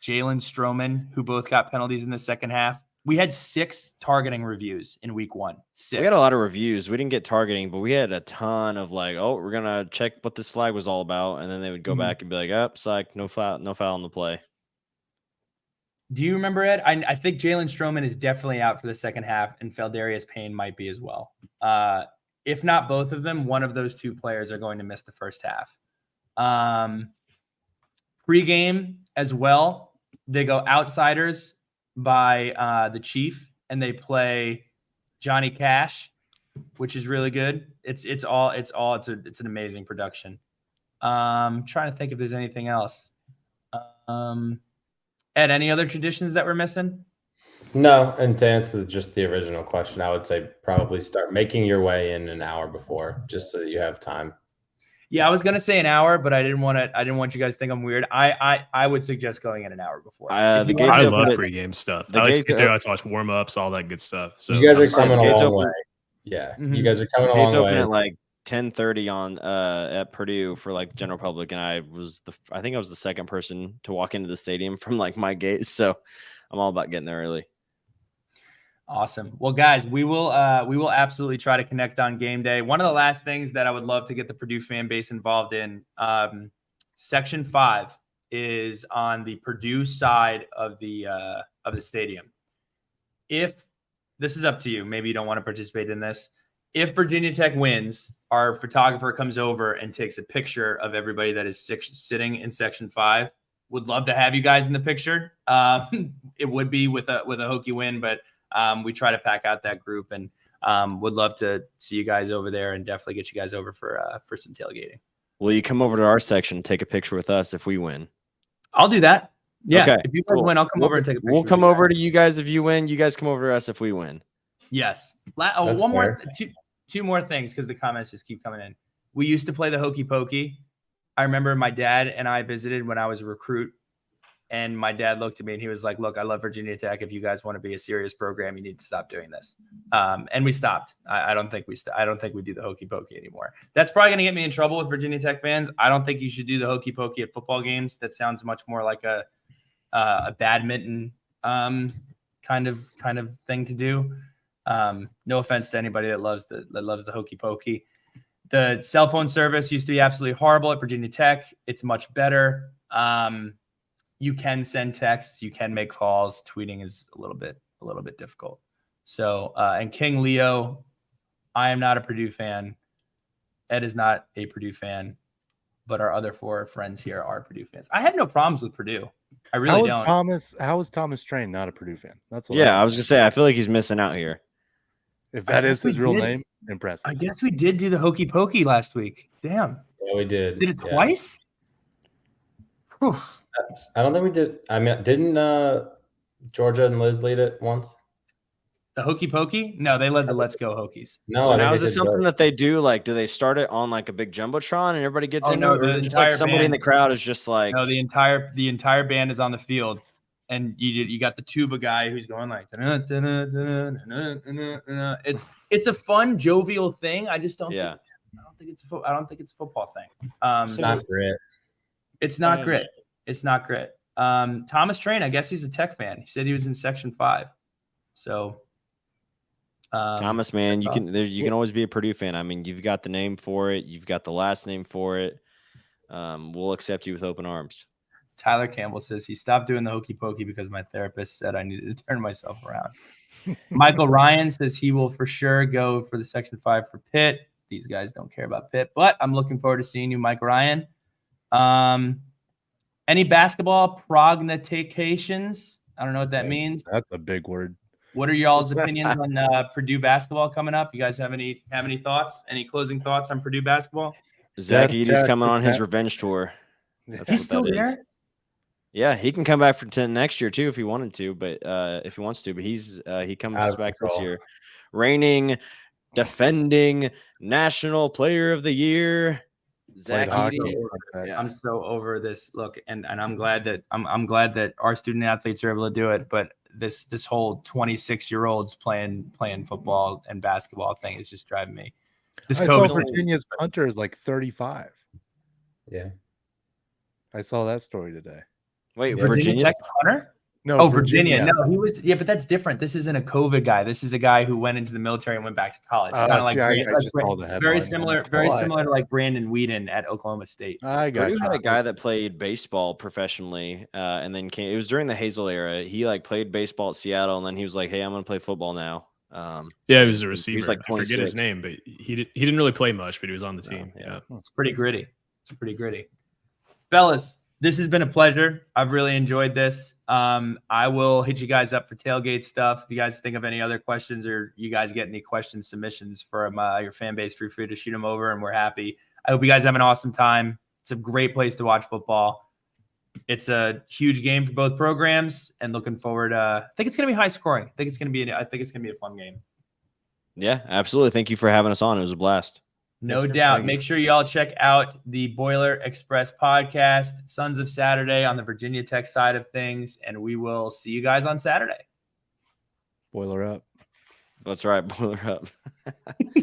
Jalen Stroman who both got penalties in the second half? We had 6 targeting reviews in week 1. 6. We had a lot of reviews. We didn't get targeting, but we had a ton of like, oh, we're gonna check what this flag was all about, and then they would go back and be like, oh, psych, no foul on the play. Do you remember, Ed? I think Jalen Stroman is definitely out for the second half, and Feldarius Payne might be as well. If not both of them, one of those 2 players are going to miss the first half. Pre-game as well, they go Outsiders by the Chief, and they play Johnny Cash, which is really good. It's an amazing production. Trying to think if there's anything else. Ed, any other traditions that we're missing? No, and to answer just the original question, I would say probably start making your way in an hour before, just so that you have time. Yeah, I was gonna say an hour, but I didn't want you guys to think I'm weird. I would suggest going in an hour before. I love pregame stuff. I like to get there. I like to watch warm ups, all that good stuff. So you guys are coming a long way. Yeah, you guys are coming a long way. Open at like 10:30 on at Purdue for like the general public, and I think I was the second person to walk into the stadium from like my gate. So I'm all about getting there early. Awesome. Well, guys, we will absolutely try to connect on game day. One of the last things that I would love to get the Purdue fan base involved in, Section 5 is on the Purdue side of the stadium. If this is up to you, maybe you don't want to participate in this. If Virginia Tech wins, our photographer comes over and takes a picture of everybody that is sitting in Section 5. Would love to have you guys in the picture. It would be with a Hokie win, but we try to pack out that group, and Would love to see you guys over there and definitely get you guys over for some tailgating. Will you come over to our section and take a picture with us if we win? I'll do that. Yeah. Okay, If you guys win, I'll come over and take a picture. We'll come over to you guys if you win. You guys come over to us if we win. Yes. That's One fair. more, two more things because the comments just keep coming in. We used to play the hokey pokey. I remember my dad and I visited when I was a recruit, and my dad looked at me and he was like, "Look, I love Virginia Tech. If you guys want to be a serious program, you need to stop doing this." And we stopped. I don't think I don't think we do the hokey pokey anymore. That's probably going to get me in trouble with Virginia Tech fans. I don't think you should do the hokey pokey at football games. That sounds much more like a badminton kind of thing to do. No offense to anybody that loves the hokey pokey. The cell phone service used to be absolutely horrible at Virginia Tech. It's much better. You can send texts, you can make calls. Tweeting is a little bit difficult. So, and King Leo, I am not a Purdue fan. Ed is not a Purdue fan, but our other 4 friends here are Purdue fans. I have no problems with Purdue. I really don't. How is Thomas Train not a Purdue fan? That's what. Yeah, I was gonna say. I feel like he's missing out here. If that is his real name, impressive. I guess we did do the hokey pokey last week. Damn. Yeah, we did. Did it twice? Whew. I don't think we did. I mean, didn't Georgia and Liz lead it once? The hokey pokey? No, they led the Let's Go Hokies. No. So I now think is they this did something both. that they do? Like, do they start it on like a big jumbotron and everybody gets into no, it? Or the is it just like entire somebody in band. the crowd is just like, No, the entire band is on the field, and you got the tuba guy who's going like, "Da-na, da-na, da-na, da-na, da-na, da-na." It's a fun, jovial thing. I just don't. Yeah. I don't think it's a football thing. It's not great. It's not grit. It's not grit. Thomas Train, I guess he's a Tech fan. He said he was in Section 5. So, Thomas, man, you can always be a Purdue fan. I mean, you've got the name for it. You've got the last name for it. We'll accept you with open arms. Tyler Campbell says he stopped doing the hokey pokey because my therapist said I needed to turn myself around. Michael Ryan says he will for sure go for the Section 5 for Pitt. These guys don't care about Pitt, but I'm looking forward to seeing you, Mike Ryan. Any basketball prognostications? I don't know what that means. That's a big word. What are y'all's opinions on Purdue basketball coming up? You guys have any thoughts? Any closing thoughts on Purdue basketball? Zach Death Edey's coming Jackson's on his back. revenge tour. That's He's what still that is. there? Yeah, he can come back to next year too if he wanted to, but if he wants to, but he comes Out of back this control. year. Reigning, defending National Player of the Year, Zach Played hockey. Edey. Yeah. I'm so over this look, and I'm glad that I'm glad that our student athletes are able to do it, but this whole 26-year-olds playing football and basketball thing is just driving me. This I saw COVID, Virginia's punter is like 35. Yeah. I saw that story today. Wait, Virginia Virginia? Tech punter? No, Oh, Virginia. No, he was. Yeah, but that's different. This isn't a COVID guy. This is a guy who went into the military and went back to college. Kind of like, I just saw the headline. very similar Why? to like Brandon Whedon at Oklahoma State. I got Purdue you. had a guy that played baseball professionally, and then came. It was during the Hazel era. He like played baseball at Seattle, and then he was like, "Hey, I'm going to play football now." Yeah, he was a receiver. like I forget 26. his name, but he didn't really play much, but he was on the team. yeah. Yeah. It's pretty gritty. Fellas, this has been a pleasure. I've really enjoyed this. I will hit you guys up for tailgate stuff. If you guys think of any other questions or you guys get any question submissions from your fan base, feel free to shoot them over, and we're happy. I hope you guys have an awesome time. It's a great place to watch football. It's a huge game for both programs, and looking forward. I think it's going to be high scoring. I think it's going to be a fun game. Yeah, absolutely. Thank you for having us on. It was a blast. No Yes, sir. doubt. Thank you. Make sure y'all check out the Boiler Express podcast, Sons of Saturday, on the Virginia Tech side of things, and we will see you guys on Saturday. Boiler up. That's right. Boiler up.